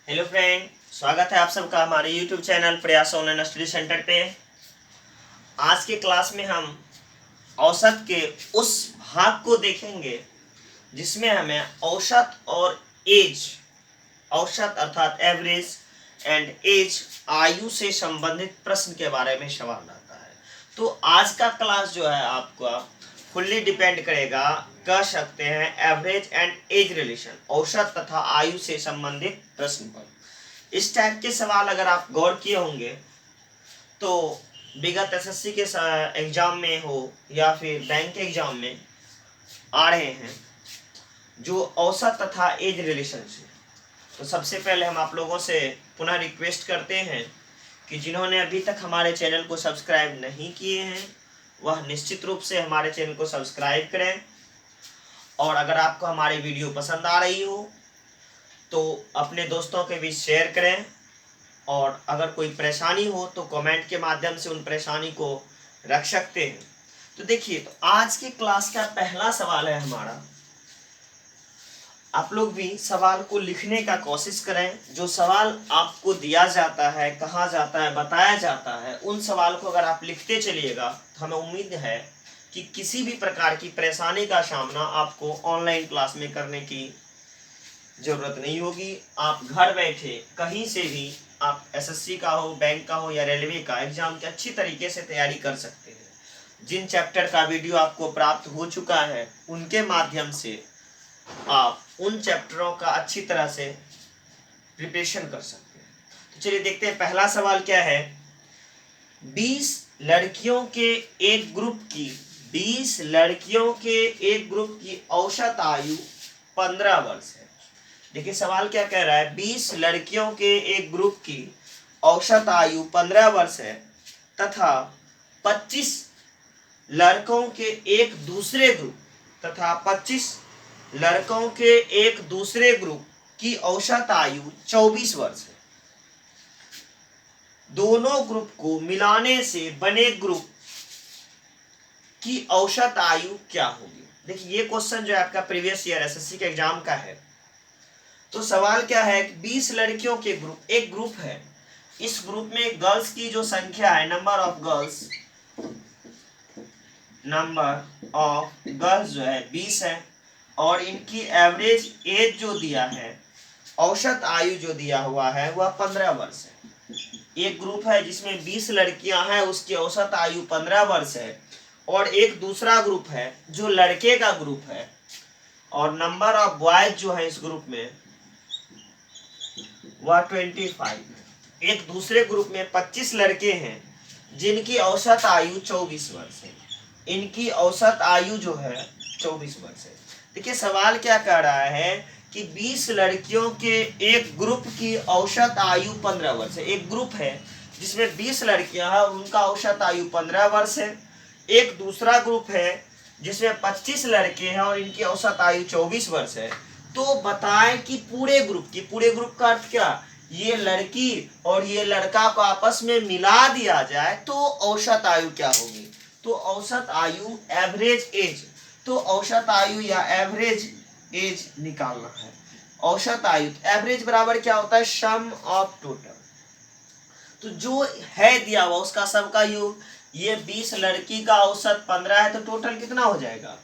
Hello friend, स्वागत है आप सबका हमारे यूट्यूब चैनल प्रयास ऑनलाइन स्टडी सेंटर पे। आज के क्लास में हम औसत के उस भाग को देखेंगे जिसमें हमें औसत और एज, औसत अर्थात एवरेज एंड एज, आयु से संबंधित प्रश्न के बारे में सवाल आता है। तो आज का क्लास जो है आपका फुल्ली डिपेंड करेगा, कह सकते हैं, एवरेज एंड एज रिलेशन, औसत तथा आयु से संबंधित प्रश्न पर। इस टाइप के सवाल अगर आप गौर किए होंगे तो विगत एसएससी के एग्जाम में हो या फिर बैंक के एग्जाम में आ रहे हैं जो औसत तथा एज रिलेशन से। तो सबसे पहले हम आप लोगों से पुनः रिक्वेस्ट करते हैं कि जिन्होंने अभी तक हमारे चैनल को सब्सक्राइब नहीं किए हैं वह निश्चित रूप से हमारे चैनल को सब्सक्राइब करें, और अगर आपको हमारी वीडियो पसंद आ रही हो तो अपने दोस्तों के बीच शेयर करें, और अगर कोई परेशानी हो तो कमेंट के माध्यम से उन परेशानी को रख सकते हैं। तो देखिए, तो आज की क्लास का पहला सवाल है हमारा। आप लोग भी सवाल को लिखने का कोशिश करें। जो सवाल आपको दिया जाता है, कहा जाता है, बताया जाता है, उन सवाल को अगर आप लिखते चलिएगा तो हमें उम्मीद है कि किसी भी प्रकार की परेशानी का सामना आपको ऑनलाइन क्लास में करने की जरूरत नहीं होगी। आप घर बैठे कहीं से भी आप एसएससी का हो, बैंक का हो या रेलवे का एग्जाम की अच्छी तरीके से तैयारी कर सकते हैं। जिन चैप्टर का वीडियो आपको प्राप्त हो चुका है उनके माध्यम से आप उन चैप्टरों का अच्छी तरह से प्रिपरेशन कर सकते हैं। तो चलिए देखते हैं पहला सवाल क्या है। 20 लड़कियों के एक ग्रुप की 20 लड़कियों के एक ग्रुप की औसत आयु 15 वर्ष है। देखिए सवाल क्या कह रहा है। 20 लड़कियों के एक ग्रुप की औसत आयु 15 वर्ष है तथा 25 लड़कों के एक दूसरे ग्रुप की औसत आयु 24 वर्ष है। दोनों ग्रुप को मिलाने से बने ग्रुप की औसत आयु क्या होगी। देखिए ये क्वेश्चन जो है आपका प्रीवियस ईयर एसएससी के एग्जाम का है। तो सवाल क्या है कि 20 लड़कियों के ग्रुप, एक ग्रुप है, इस ग्रुप में गर्ल्स की जो संख्या है, नंबर ऑफ गर्ल्स जो है 20 है, और इनकी एवरेज एज जो दिया है, औसत आयु जो दिया हुआ है वह 15 वर्ष है। एक ग्रुप है जिसमें 20 लड़कियां हैं, उसकी औसत आयु 15 वर्ष है, और एक दूसरा ग्रुप है जो लड़के का ग्रुप है, और नंबर ऑफ बॉयज जो है इस ग्रुप में वह 25। एक दूसरे ग्रुप में 25 लड़के हैं जिनकी औसत आयु 24 वर्ष है। इनकी औसत आयु जो है 24 वर्ष है। देखिए सवाल क्या कह रहा है कि 20 लड़कियों के एक ग्रुप की औसत आयु 15 वर्ष है। एक ग्रुप है जिसमें 20 लड़कियां हैं, उनका औसत आयु 15 वर्ष है। एक दूसरा ग्रुप है जिसमें 25 लड़के हैं और इनकी औसत आयु 24 वर्ष है। तो बताएं कि पूरे ग्रुप का अर्थ क्या, ये लड़की और ये लड़का को आपस में मिला दिया जाए तो औसत आयु क्या होगी। तो औसत आयु, एवरेज एज, तो औसत आयु या एवरेज एज निकालना है। औसत आयु, एवरेज बराबर क्या होता है, सम ऑफ टोटल। तो जो है दिया हुआ उसका सबका योग। ये 20 लड़की का औसत 15 है तो टोटल कितना हो जाएगा,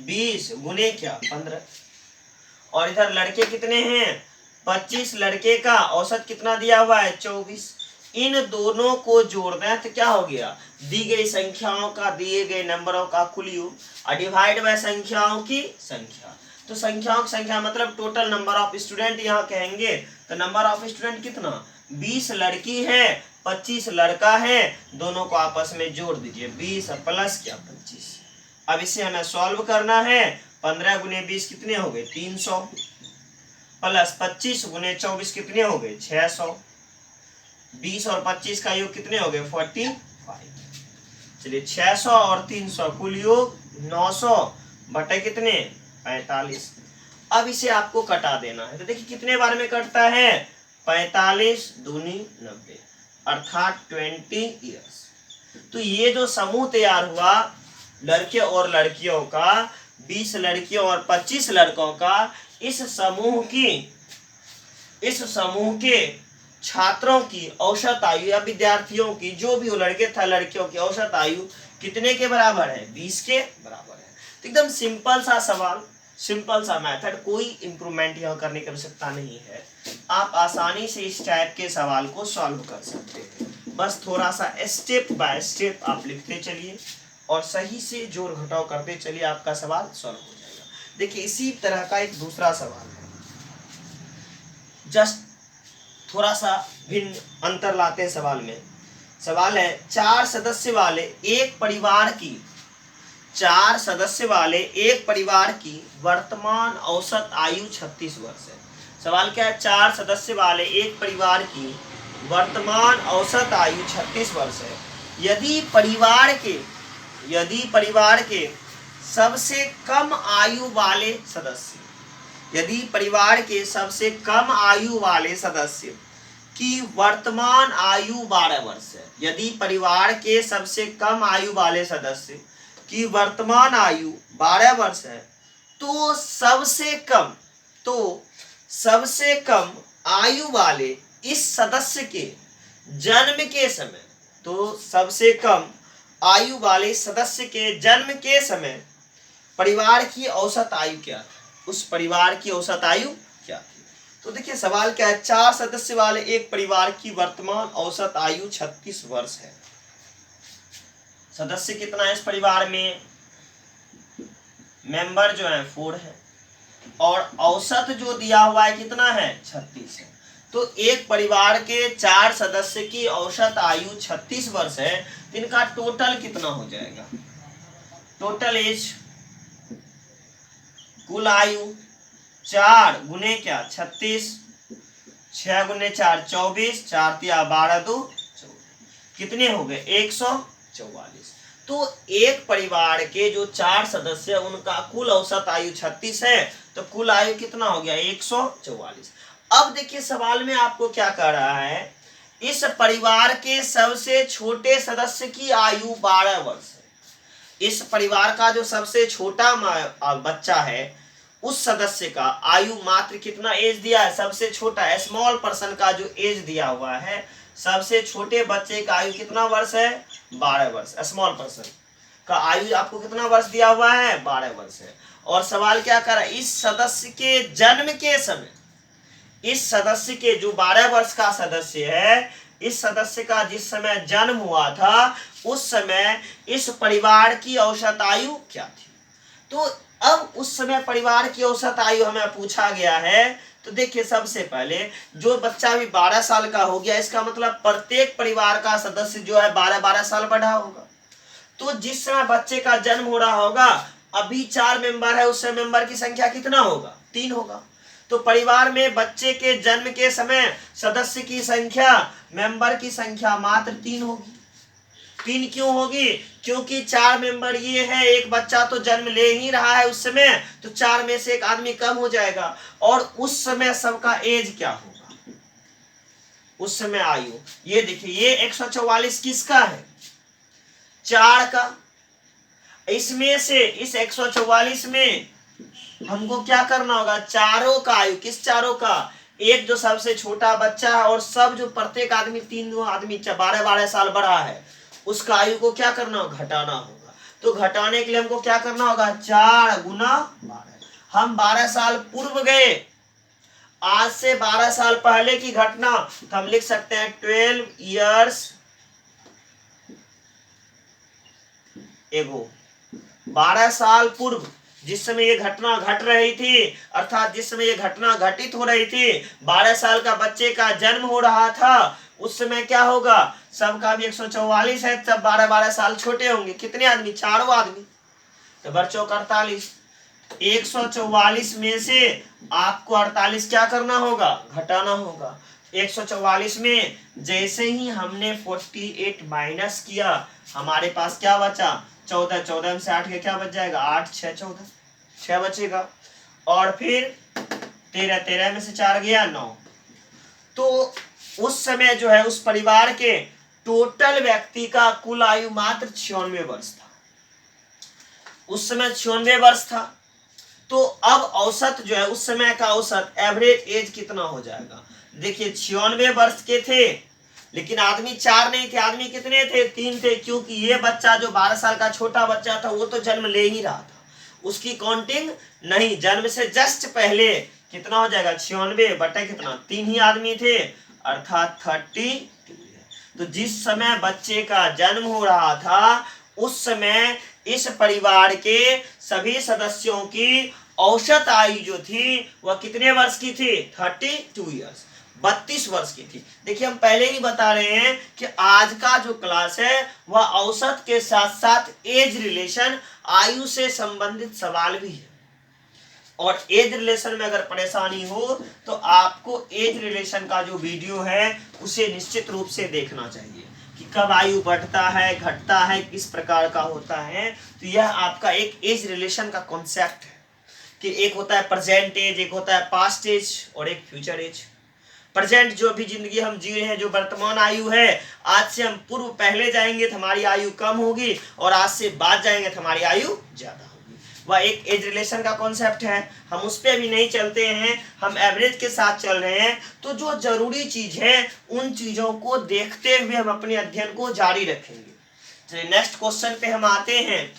20 गुने क्या 15। और इधर लड़के कितने हैं, 25 लड़के का औसत कितना दिया हुआ है 24। इन दोनों को जोड़ना है तो क्या हो गया, दी गई संख्याओं का दिए गए नंबरों का कुल योग और डिवाइड बाय संख्याओं की संख्या। तो संख्याओं की संख्या मतलब टोटल नंबर ऑफ स्टूडेंट यहाँ कहेंगे। तो नंबर ऑफ स्टूडेंट कितना, 20 लड़की है 25 लड़का है, दोनों को आपस में जोड़ दीजिए, 20 प्लस क्या 25। अब इसे हमें सॉल्व करना है। 15 गुने 20 कितने हो गए 300, प्लस 25 गुने 24 कितने हो गए 600। 20 और 25 का योग कितने हो गए 45। चलिए 600 और 300 कुल योग 900 बटे कितने 45। अब इसे आपको कटा देना है। तो देखिए कितने बार में कटता है, 45 दूनी 90 अर्थात 20 ईयर्स। तो ये जो समूह तैयार हुआ लड़के और लड़कियों का, 20 लड़कियों और 25 लड़कों का, इस समूह की इस समूह के छात्रों की औसत आयु या विद्यार्थियों की, जो भी हो, लड़के था लड़कियों की औसत आयु कितने के बराबर है? 20 के बराबर है। तो एकदम सिंपल सा सवाल, सिंपल सा मेथड, कोई इंप्रूवमेंट यहाँ करने की आवश्यकता नहीं है। आप आसानी से इस टाइप के सवाल को सॉल्व कर सकते हैं। बस थोड़ा सा स्टेप बाय स्टेप आप लिखते चलिए और सही से जोड़ घटाव करते चलिए, आपका सवाल सॉल्व हो जाएगा। देखिए इसी तरह का एक दूसरा सवाल है, जस्ट थोड़ा सा भिन्न अंतर लाते हैं सवाल में। सवाल है 4 सदस्य वाले एक परिवार की, 4 सदस्य वाले एक परिवार की वर्तमान औसत आयु 36 वर्ष है। सवाल क्या है? 4 सदस्य वाले एक परिवार की वर्तमान औसत आयु 36 वर्ष है। यदि परिवार के सबसे कम आयु वाले सदस्य, यदि परिवार के सबसे कम आयु वाले सदस्य की वर्तमान आयु 12 वर्ष है, यदि परिवार के सबसे कम आयु वाले सदस्य की वर्तमान आयु 12 वर्ष है, तो सबसे कम आयु वाले इस सदस्य के जन्म के समय, तो सबसे कम आयु वाले सदस्य के जन्म के समय परिवार की औसत आयु क्या थी? उस परिवार की औसत आयु क्या थी? तो देखिए सवाल क्या है, 4 सदस्य वाले एक परिवार की वर्तमान औसत आयु 36 वर्ष है। सदस्य कितना है इस परिवार में? मेंबर जो है 4 है, और औसत जो दिया हुआ है कितना है? 36 है। तो एक परिवार के 4 सदस्य की औसत आयु 36 वर्ष है, तो इनका टोटल कितना हो जाएगा? टोटल एज, कुल आयु 4 गुने क्या? 36, 6 गुने 4 24, 4 तिया 12 2 कितने हो गए? 144। तो एक परिवार के जो 4 सदस्य है उनका कुल औसत आयु 36 है, तो कुल आयु कितना हो गया? 144। अब देखिए सवाल में आपको क्या कह रहा है, इस परिवार के सबसे छोटे सदस्य की आयु 12 वर्ष है। इस परिवार का जो सबसे छोटा बच्चा है उस सदस्य का आयु मात्र कितना एज दिया है? सबसे छोटा स्मॉल पर्सन का जो एज दिया हुआ है, सबसे छोटे बच्चे का आयु कितना वर्ष है? 12 वर्ष। स्मॉल पर्सन का आयु आपको कितना वर्ष दिया हुआ है? 12 वर्ष है। और सवाल क्या कर रहा है, इस सदस्य के जन्म के समय, इस सदस्य के जो 12 वर्ष का सदस्य है, इस सदस्य का जिस समय जन्म हुआ था उस समय इस परिवार की औसत आयु क्या थी? तो अब उस समय परिवार की औसत आयु हमें पूछा गया है। तो देखिए सबसे पहले जो बच्चा भी 12 साल का हो गया, इसका मतलब प्रत्येक परिवार का सदस्य जो है 12-12 साल बढ़ा होगा। तो जिस समय बच्चे का जन्म हो रहा होगा, अभी 4 मेंबर है, उस समय मेंबर की संख्या कितना होगा? 3 होगा। तो परिवार में बच्चे के जन्म के समय सदस्य की संख्या, मेंबर की संख्या मात्र 3 होगी। 3 क्यों होगी? क्योंकि 4 मेंबर ये है, एक बच्चा तो जन्म ले ही रहा है उस समय, तो 4 में से एक आदमी कम हो जाएगा। और उस समय सबका एज क्या होगा? उस समय आयु, ये देखिए ये 144 किसका है? 4 का। इसमें से इस 144 में हमको क्या करना होगा? चारों का आयु, किस चारों का? एक जो सबसे छोटा बच्चा है और सब जो प्रत्येक आदमी 3 आदमी 12-12 साल बढ़ा है, उसका आयु को क्या करना होगा? घटाना होगा। तो घटाने के लिए हमको क्या करना होगा? 4 गुना 12। हम 12 साल पूर्व गए, आज से 12 साल पहले की घटना, तो हम लिख सकते हैं 12 years ago। 12 साल पूर्व जिस समय ये घटना घट रही थी, अर्थात जिस समय ये घटना घटित हो रही थी, 12 साल का बच्चे का जन्म हो रहा था, उस समय क्या होगा? सबका भी 144 है, तब 12-12 साल छोटे होंगे। कितने आदमी? 4 आदमी। तो बच्चों का 48, 144 में से आपको 48 क्या करना होगा? घटाना होगा। 144 में जैसे ही हमने 48 माइनस किया, हमारे पास क्या बचा? 14। 14 में से 8 के क्या बच जाएगा? 8 6 14, 6 बचेगा। और फिर 13, 13 में से 4 गया 9। तो उस समय जो है उस परिवार के टोटल व्यक्ति का कुल आयु मात्र 96 वर्ष था। उस समय 96 वर्ष था। तो अब औसत जो है उस समय का औसत एवरेज एज कितना हो जाएगा? देखिए 96 वर्ष के थे, लेकिन आदमी 4 नहीं थे, आदमी कितने थे? 3 थे, क्योंकि ये बच्चा जो 12 साल का छोटा बच्चा था वो तो जन्म ले ही रहा था, उसकी काउंटिंग नहीं। जन्म से जस्ट पहले कितना हो जाएगा? 96 बटे कितना? 3 ही आदमी थे, अर्थात 32। तो जिस समय बच्चे का जन्म हो रहा था उस समय इस परिवार के सभी सदस्यों की औसत आयु जो थी वह कितने वर्ष की थी? 32 ईयर्स, 32 वर्ष की थी। देखिए हम पहले ही बता रहे हैं कि आज का जो क्लास है वह औसत के साथ साथ एज रिलेशन, आयु से संबंधित सवाल भी है। और एज रिलेशन में अगर परेशानी हो तो आपको एज रिलेशन का जो वीडियो है उसे निश्चित रूप से देखना चाहिए कि कब आयु बढ़ता है, घटता है, किस प्रकार का होता है। तो यह आपका एक एज रिलेशन का कॉन्सेप्ट है कि एक होता है प्रेजेंट एज, एक होता है पास्ट एज और एक फ्यूचर एज। प्रेजेंट जो भी जिंदगी हम जी रहे हैं, जो वर्तमान आयु है, आज से हम पूर्व पहले जाएंगे तो हमारी आयु कम होगी और आज से बाद जाएंगे तो हमारी आयु ज्यादा होगी। वह एक एज रिलेशन का कॉन्सेप्ट है, हम उस पर भी नहीं चलते हैं, हम एवरेज के साथ चल रहे हैं। तो जो जरूरी चीज है उन चीजों को देखते हुए हम अपने अध्ययन को जारी रखेंगे। चलिए नेक्स्ट क्वेश्चन पे हम आते हैं।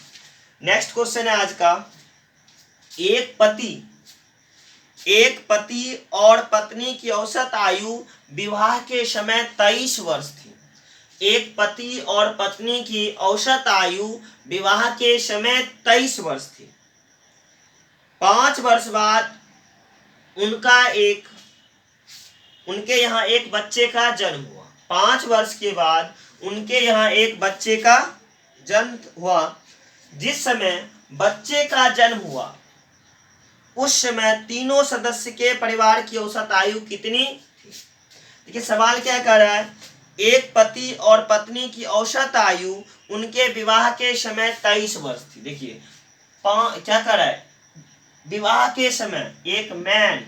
नेक्स्ट क्वेश्चन है आज का, एक पति और पत्नी की औसत आयु विवाह के समय 23 वर्ष थी। एक पति और पत्नी की औसत आयु विवाह के समय 23 वर्ष थी। 5 वर्ष बाद उनके यहाँ एक बच्चे का जन्म हुआ। 5 वर्ष के बाद उनके यहाँ एक बच्चे का जन्म हुआ। जिस समय बच्चे का जन्म हुआ उस समय तीनों सदस्य के परिवार की औसत आयु कितनी थी? देखिए सवाल क्या कर रहा है, एक पति और पत्नी की औसत आयु उनके विवाह के समय 23 वर्ष थी। देखिए क्या कर रहा है, विवाह के समय एक मैन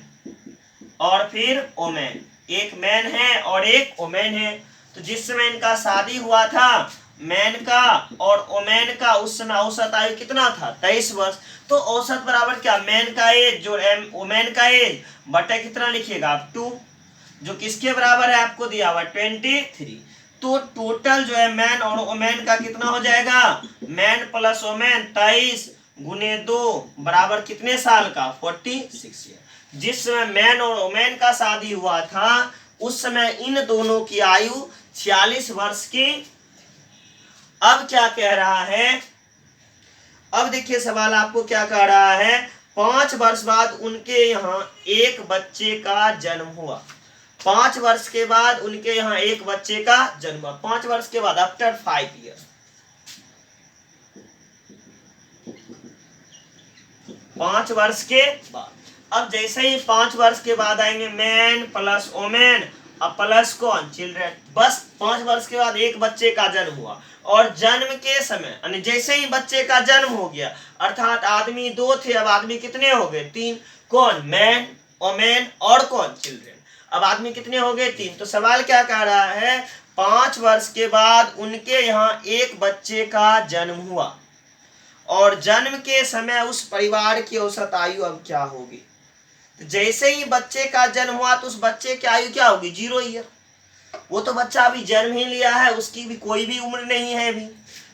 और फिर ओमेन, एक मैन है और एक ओमेन है। तो जिस समय इनका शादी हुआ था मैन का और ओमेन का, उस समय औसत आयु कितना था? 23 वर्ष। तो औसत बराबर क्या, मैन का एज जो ओमेन का एज बटे कितना लिखिएगा आप 2, जो किसके बराबर है आपको दिया हुआ 23। तो टोटल जो है मैन और ओमेन का कितना हो जाएगा, मैन प्लस ओमेन 23 गुने 2 बराबर कितने साल का? 46 ईयर। जिस समय मैन और ओमेन का शादी हुआ था उस समय इन दोनों की आयु 46 वर्ष की। अब क्या कह रहा है, अब देखिए सवाल आपको क्या कह रहा है, 5 वर्ष बाद उनके यहाँ एक बच्चे का जन्म हुआ। 5 वर्ष के बाद उनके यहाँ एक बच्चे का जन्म हुआ। 5 वर्ष के बाद, आफ्टर 5 ईयर, 5 वर्ष के बाद। अब जैसे ही 5 वर्ष के बाद आएंगे मैन प्लस ओमेन अब प्लस कौन? चिल्ड्रेन। बस 5 वर्ष के बाद एक बच्चे का जन्म हुआ और जन्म के समय यानी जैसे ही बच्चे का जन्म हो गया अर्थात आदमी 2 थे, अब आदमी कितने हो गए? 3। कौन? मैन, ओमेन और कौन? चिल्ड्रेन। अब आदमी कितने हो गए? 3। तो सवाल क्या कह रहा है, 5 वर्ष के बाद उनके यहाँ एक बच्चे का जन्म हुआ और जन्म के समय उस परिवार की औसत आयु अब क्या होगी? जैसे ही बच्चे का जन्म हुआ तो उस बच्चे की आयु क्या होगी? 0 ईयर। वो तो बच्चा अभी जन्म ही लिया है, उसकी भी कोई भी उम्र नहीं है अभी।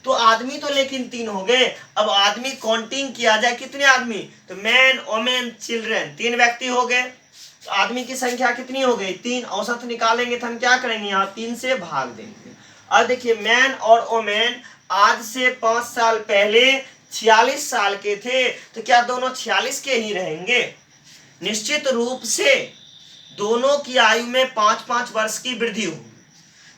तो आदमी तो लेकिन 3 हो गए। अब आदमी काउंटिंग किया जाए, कितने आदमी? तो मैन, ओमेन, चिल्ड्रेन, 3 व्यक्ति हो गए। तो आदमी की संख्या कितनी हो गई? 3। औसत निकालेंगे तो हम क्या करेंगे, यहाँ 3 से भाग देंगे। अब देखिए मैन और ओमेन आज से 5 साल पहले 46 साल के थे, तो क्या दोनों 46 के ही रहेंगे? निश्चित रूप से दोनों की आयु में 5-5 वर्ष की वृद्धि होगी।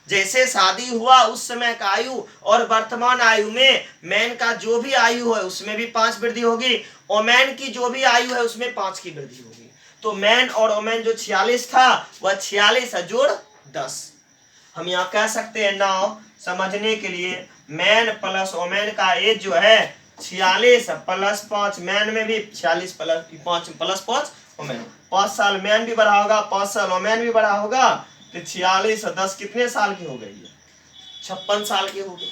जैसे शादी हुआ उस समय का आयु और वर्तमान आयु में मैन का जो भी आयु है उसमें भी 5 वृद्धि होगी, ओमेन की जो भी आयु है उसमें 5 की वृद्धि होगी। तो मैन और ओमेन जो 46 था वह 46 जोड़ 10। हम यहाँ कह सकते हैं नाउ समझने के लिए मैन प्लस ओमेन का एज जो है 46 प्लस 5, मैन में भी 46 प्लस 5 ओमेन। 5 साल मैन भी बढ़ा होगा, 5 साल ओमेन भी बढ़ा होगा, तो 46 और 10 कितने साल की हो गई है? 56 साल की हो गई।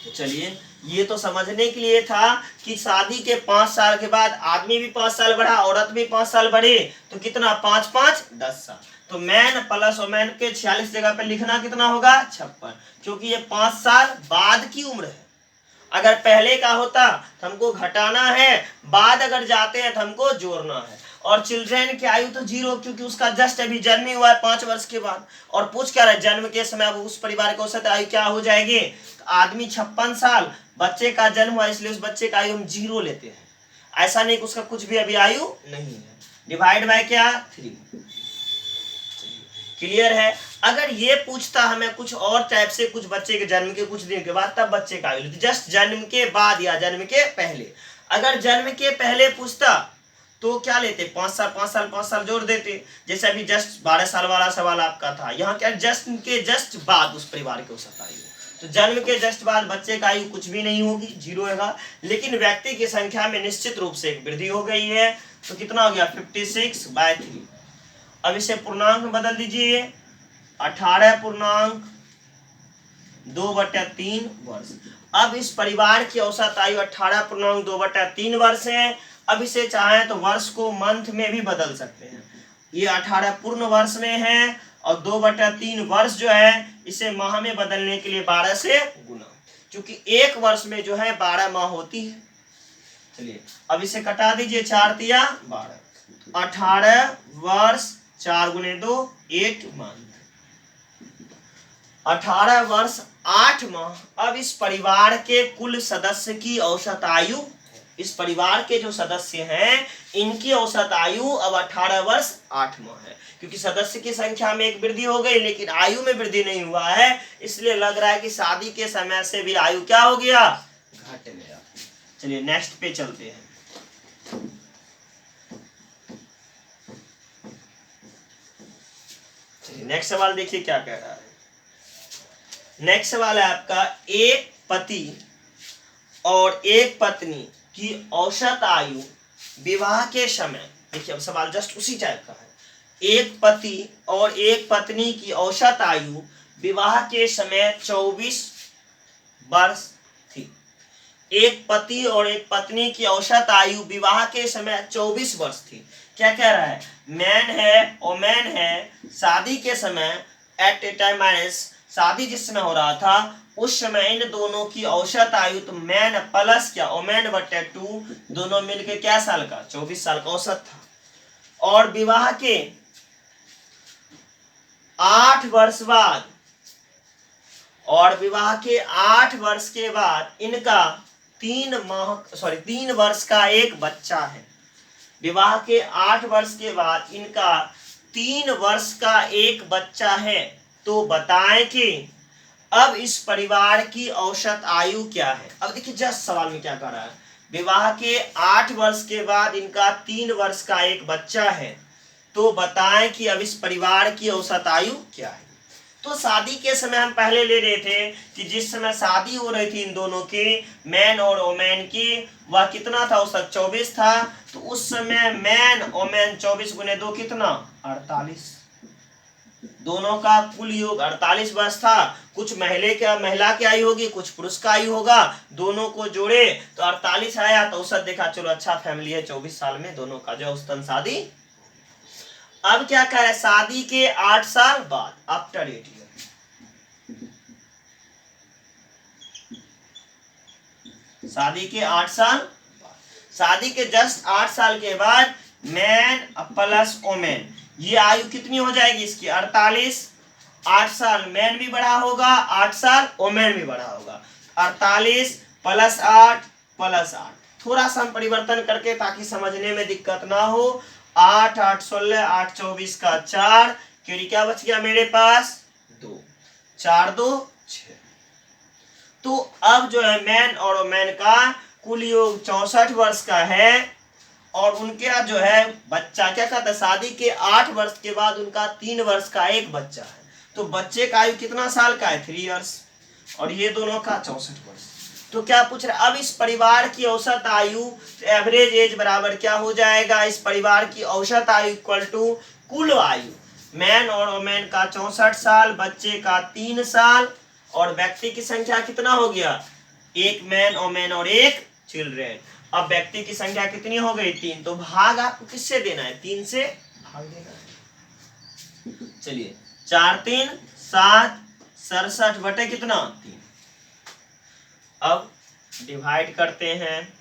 तो चलिए ये तो समझने के लिए था कि शादी के 5 साल के बाद आदमी भी 5 साल बढ़ा, औरत भी 5 साल बढ़े, तो कितना 5 5 10 साल। तो मैन प्लस वोमेन के 46 जगह पे लिखना कितना होगा 56, क्योंकि ये 5 साल बाद की उम्र है। अगर पहले का होता तो हमको घटाना है, बाद अगर जाते हैं तो हमको जोड़ना है। और चिल्ड्रेन की आयु तो 0, क्योंकि उसका जस्ट अभी जन्म ही हुआ है 5 वर्ष के बाद। और पूछ क्या रहा है, जन्म के समय उस परिवार की औसत आयु क्या हो जाएगी, तो आदमी 56 साल, बच्चे का जन्म हुआ इसलिए उस बच्चे का आयु हम 0 लेते हैं। ऐसा नहीं कि उसका कुछ भी अभी आयु नहीं है। डिवाइड बाय क्या 3। क्लियर है। अगर ये पूछता हमें कुछ और टाइप से, कुछ बच्चे के जन्म के कुछ दिन के बाद, तब बच्चे का आयु, जस्ट जन्म के बाद या जन्म के पहले। अगर जन्म के पहले पूछता तो क्या लेते, 5 साल 5 साल 5 साल जोड़ देते, जैसे अभी जस्ट 12 साल वाला सवाल आपका था। यहाँ क्या जस्ट बाद उस परिवार के औसत आयु, तो जन्म के जस्ट बाद बच्चे का आयु कुछ भी नहीं होगी, 0 होगा। लेकिन व्यक्ति की संख्या में निश्चित रूप से एक वृद्धि हो गई है, तो कितना हो गया 56/3। अब इसे पूर्णांक में बदल दीजिए, 18.2/3 वर्ष। अब इस परिवार की औसत आयु 18.2/3 वर्ष है। अब इसे चाहें तो वर्ष को मंथ में भी बदल सकते हैं। ये 18 पूर्ण वर्ष में है, और 2/3 वर्ष जो है इसे माह में बदलने के लिए 12 से गुना, क्योंकि एक वर्ष में जो है 12 माह होती है। चलिए अब इसे कटा दीजिए, 4 तिया 12, 18 वर्ष 4 गुने 2 8 मंथ, 18 वर्ष 8 माह। अब इस परिवार के कुल सदस्य की औसत आयु, इस परिवार के जो सदस्य हैं इनकी औसत आयु अब 18 वर्ष 8 माह है, क्योंकि सदस्य की संख्या में एक वृद्धि हो गई लेकिन आयु में वृद्धि नहीं हुआ है। इसलिए लग रहा है कि शादी के समय से भी आयु क्या हो गया, घट गया। चलिए नेक्स्ट पे चलते हैं। नेक्स्ट सवाल देखिए क्या कह रहा है। नेक्स्ट सवाल है आपका, एक पति और एक पत्नी की औसत आयु विवाह के समय, देखिए अब सवाल जस्ट उसी टाइप का है। एक पति और एक पत्नी की औसत आयु विवाह के समय 24 वर्ष थी। एक पति और एक पत्नी की औसत आयु विवाह के समय 24 वर्ष थी। क्या कह रहा है, मैन है वोमेन है, शादी के समय एट ए टाइम माइनस, शादी जिस समय हो रहा था उस समय इन दोनों की औसत आयु, तो मैन प्लस क्या वोमेन बटे 2, दोनों मिलके क्या साल का 24 साल का औसत था। और विवाह के 8 वर्ष बाद, और विवाह के 8 वर्ष के बाद इनका 3 वर्ष का एक बच्चा है। विवाह के 8 वर्ष के बाद इनका 3 वर्ष का एक बच्चा है। तो बताएं कि अब इस परिवार की औसत आयु क्या है। अब देखिए जस्ट सवाल में क्या कर रहा है, विवाह के 8 वर्ष के बाद इनका 3 वर्ष का एक बच्चा है, तो बताएं कि अब इस परिवार की औसत आयु क्या है। तो शादी के समय हम पहले ले रहे थे कि जिस समय शादी हो रही थी इन दोनों की, मैन और वोमेन की, वह कितना था औसत 24 था। तो उस समय मैन वोमेन 24 गुने 2 कितना 48, दोनों का कुल योग 48 वर्ष था। कुछ महिला की आयु होगी, कुछ पुरुष का आयु होगा, दोनों को जोड़े तो 48 आया। तो औसत देखा, चलो अच्छा फैमिली है, 24 साल में दोनों का जो औसतन शादी। अब क्या कह रहे, शादी के 8 साल बाद, आफ्टर 8 ईयर, शादी के 8 साल बाद, शादी के जस्ट 8 साल के बाद मैन प्लस वोमेन, ये आयु कितनी हो जाएगी इसकी 48। 8 साल मैन भी बड़ा होगा, 8 साल वोमेन भी बड़ा होगा, 48 + 8 + 8। थोड़ा सा हम परिवर्तन करके ताकि समझने में दिक्कत ना हो। 8 8 16 8 24 का 4, क्योंकि क्या बच गया मेरे पास 2, 4 2 6। तो अब जो है मैन और वोमेन का कुल योग 64 वर्ष का है, और उनके जो है बच्चा क्या कहता है, शादी के 8 वर्ष के बाद उनका 3 वर्ष का एक बच्चा है। तो बच्चे का आयु कितना साल का है 3 इयर्स, और ये दोनों का 64 वर्ष। तो क्या पूछ रहे, अब इस परिवार की औसत आयु, एवरेज एज बराबर क्या हो जाएगा, इस परिवार की औसत आयु इक्वल टू कुल आयु, मैन और वोमेन का 64 साल, बच्चे का 3 साल, और व्यक्ति की संख्या कितना हो गया एक मैन और एक चिल्ड्रेन। अब व्यक्ति की संख्या कितनी हो गई 3, तो भाग आपको किससे देना है 3 से भाग देना है। चलिए 4 3 7 67 बटे कितना 3। अब डिवाइड करते हैं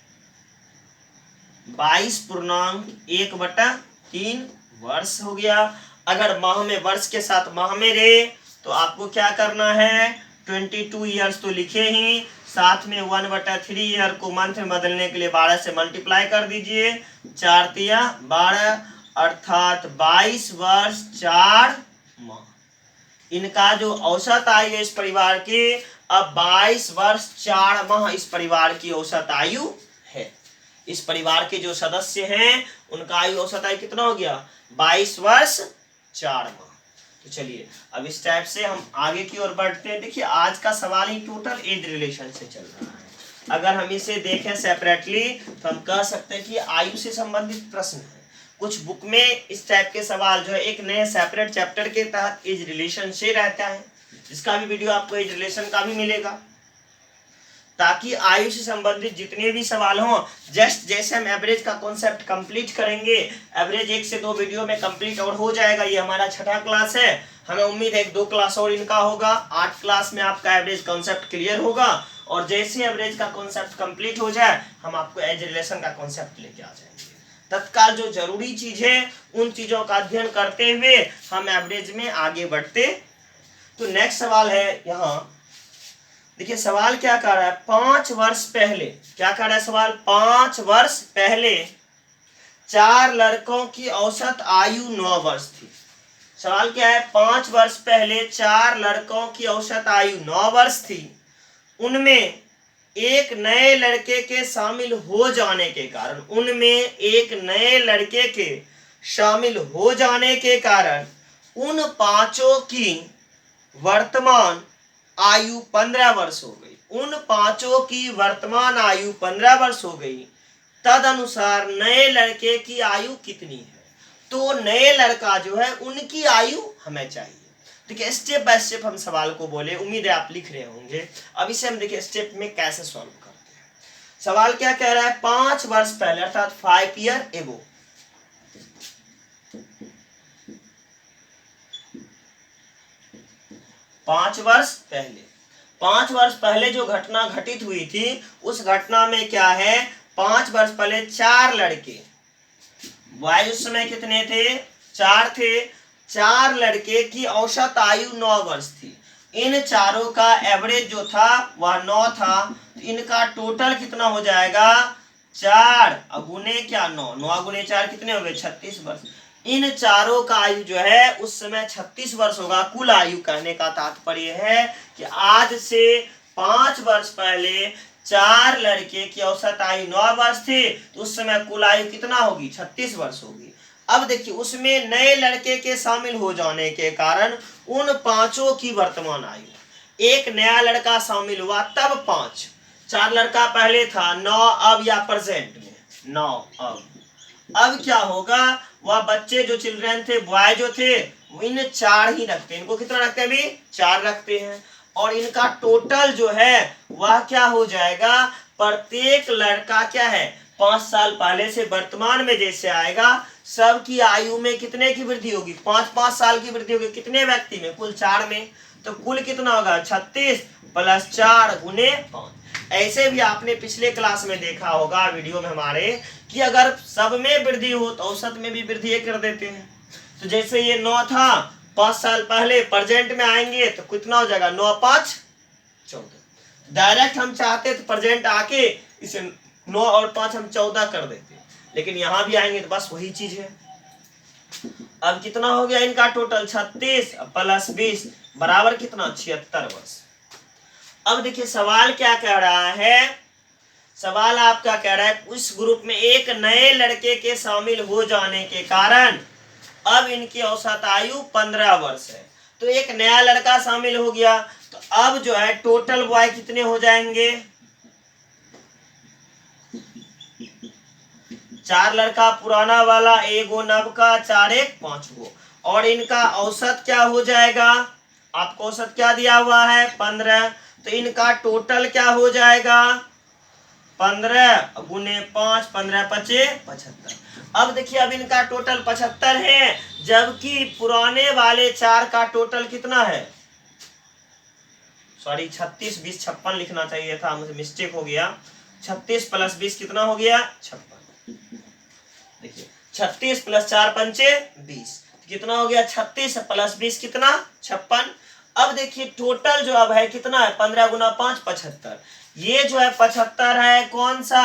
22.1/3 वर्ष हो गया। अगर माह में वर्ष के साथ माह में रहे तो आपको क्या करना है 22 ईयर्स तो लिखे ही, साथ में 1/3 ईयर को मंथ में बदलने के लिए 12 से मल्टीप्लाई कर दीजिए। 4 तिया 12 अर्थात 22 वर्ष 4 माह। इनका जो औसत आयु है इस परिवार की अब 22 वर्ष 4 माह इस परिवार की औसत आयु है। इस परिवार के जो सदस्य हैं उनका आयु औसत आयु कितना हो गया 22 वर्ष 4 माह। तो चलिए अब इस टाइप से हम आगे की ओर बढ़ते हैं। देखिए आज का सवाल ही टोटल एज रिलेशन से चल रहा है। अगर हम इसे देखें सेपरेटली तो हम कह सकते हैं कि आयु से संबंधित प्रश्न है। कुछ बुक में इस टाइप के सवाल जो है एक नए सेपरेट चैप्टर के तहत एज रिलेशन से रहता है, जिसका भी वीडियो आपको एज रिलेशन का भी मिलेगा, ताकि आयु से संबंधित जितने भी सवाल हों जस्ट जैसे हम एवरेज का कॉन्सेप्ट कंप्लीट करेंगे, एवरेज 1 से 2 वीडियो में कंप्लीट और हो जाएगा। ये हमारा 6ठा क्लास है, हमें उम्मीद है 2 क्लास और इनका होगा। 8 क्लास में आपका एवरेज कॉन्सेप्ट क्लियर होगा और जैसे एवरेज का कॉन्सेप्ट कंप्लीट हो जाए हम आपको एज रिलेशन का कॉन्सेप्ट लेके आ जाएंगे। तत्काल जो जरूरी चीज है उन चीजों का अध्ययन करते हुए हम एवरेज में आगे बढ़ते। तो नेक्स्ट सवाल है यहाँ, देखिए सवाल क्या कर रहा है 5 वर्ष पहले, क्या कर रहा है सवाल 5 वर्ष पहले 4 लड़कों की औसत आयु 9 वर्ष थी। सवाल क्या है 5 वर्ष पहले 4 लड़कों की औसत आयु 9 वर्ष थी। उनमें एक नए लड़के के शामिल हो जाने के कारण, उनमें एक नए लड़के के शामिल हो जाने के कारण उन 5 की वर्तमान आयु 15 वर्ष हो गई। उन 5 की वर्तमान आयु 15 वर्ष हो गई। तद अनुसार नए लड़के की आयु कितनी है? तो नए लड़का जो है उनकी आयु हमें चाहिए। देखिए स्टेप बाय स्टेप हम सवाल को बोले, उम्मीद है आप लिख रहे होंगे। अब इसे हम देखिए स्टेप में कैसे सॉल्व करते हैं। सवाल क्या कह रहा है 5 वर्ष पहले अर्थात 5 ईयर एगो, 5 वर्ष पहले, 5 वर्ष पहले जो घटना घटित हुई थी उस घटना में क्या है 5 वर्ष पहले 4 लड़के, बॉयज उस समय कितने थे 4 थे, 4 लड़के की औसत आयु 9 वर्ष थी। इन चारों का एवरेज जो था वह 9 था। तो इनका टोटल कितना हो जाएगा 4 गुने क्या 9, 9 गुने 4 कितने हो गए 36 वर्ष। इन चारों का आयु जो है उस समय 36 वर्ष होगा। कुल आयु कहने का तात्पर्य है कि आज से 5 वर्ष पहले 4 लड़के की औसत आयु 9 वर्ष थी, तो उस समय कुल आयु कितना होगी 36 वर्ष होगी। अब देखिए उसमें नए लड़के के शामिल हो जाने के कारण उन 5 की वर्तमान आयु, एक नया लड़का शामिल हुआ तब 5, 4 लड़का पहले था 9 अब या प्रेजेंट में 9 अब क्या होगा वह बच्चे जो चिल्ड्रन थे बॉय जो थे इन 4 ही रखते हैं। इनको कितना रखते हैं अभी 4 रखते हैं और इनका टोटल जो है वह क्या हो जाएगा, प्रत्येक लड़का क्या है 5 साल पहले से वर्तमान में जैसे आएगा सबकी आयु में कितने की वृद्धि होगी 5-5 साल की वृद्धि होगी। कितने व्यक्ति में कुल 4 में, तो कुल कितना होगा 36 + 4 गुने 5। ऐसे भी आपने पिछले क्लास में देखा होगा वीडियो में हमारे कि अगर सब में वृद्धि हो तो औसत में भी वृद्धि कर देते हैं। तो जैसे ये 9 था 5 साल पहले, प्रेजेंट में आएंगे तो कितना हो जाएगा 9 × 5 = 14। डायरेक्ट हम चाहते तो प्रेजेंट आके इसे 9 और 5 हम 14 कर देते, लेकिन यहां भी आएंगे तो बस वही चीज है। अब कितना हो गया इनका टोटल 36 + 20 बराबर कितना 76 वर्ष। अब देखिए सवाल क्या कह रहा है, सवाल आपका कह रहा है उस ग्रुप में एक नए लड़के के शामिल हो जाने के कारण अब इनकी औसत आयु 15 वर्ष है। तो एक नया लड़का शामिल हो गया तो अब जो है टोटल बॉय कितने हो जाएंगे 4 लड़का पुराना वाला एगो नव का 4 1 5 गो और इनका औसत क्या हो जाएगा, आपको औसत क्या दिया हुआ है 15। तो इनका टोटल क्या हो जाएगा 15 गुने 5, 15 पचे 75। अब देखिए अब इनका टोटल 75 है, जबकि पुराने वाले 4 का टोटल कितना है, सॉरी 36, 20, 56 लिखना चाहिए था, मुझे मिस्टेक हो गया। 36 प्लस 20 कितना हो गया 56। देखिए 36 प्लस 4 पंचे 20, कितना हो गया 36 प्लस 20 कितना 56। अब देखिए टोटल जो अब है कितना है 15 गुना 5 75। ये जो है 75 है कौन सा,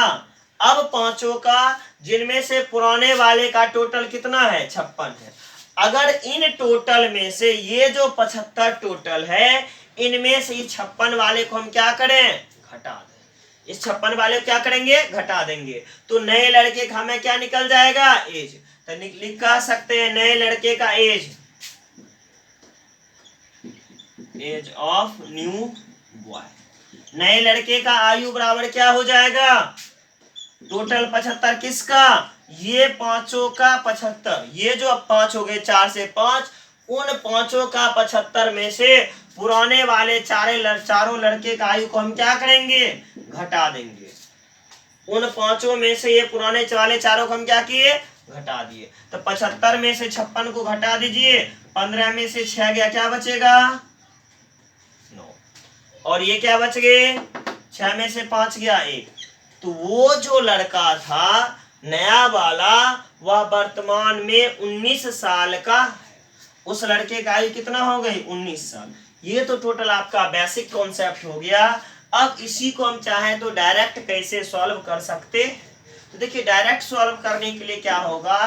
अब पांचों का, जिनमें से पुराने वाले का टोटल कितना है 56 है। अगर इन टोटल में से ये जो 75 टोटल है, इनमें से 56 वाले को हम क्या करें घटा दें। इस 56 वाले को क्या करेंगे घटा देंगे, तो नए लड़के का हमें क्या निकल जाएगा एज। तो लिखा सकते हैं नए लड़के का age, age of new boy. नए लड़के का आयु बराबर क्या हो जाएगा, टोटल 75 किसका, ये पांचों का 75, ये जो अब 5 हो गए 4 से 5, उन पांचों का 75 में से पुराने वाले चारों लड़के का आयु को हम क्या करेंगे घटा देंगे। उन पांचों में से ये पुराने वाले चारों को हम क्या किए घटा दिए। तो 75 में से 56 को घटा दीजिए, 15 में से 6 गया, क्या बचेगा 9, और ये क्या बच गए 6 में से 5 गया 1। तो वो जो लड़का था नया वाला, वह वर्तमान में 19 साल का है। उस लड़के का आयु कितना हो गई 19 साल। ये तो टोटल आपका बेसिक कॉन्सेप्ट हो गया। अब इसी को हम चाहें तो डायरेक्ट कैसे सॉल्व कर सकते हैं। तो देखिए डायरेक्ट सॉल्व करने के लिए क्या होगा,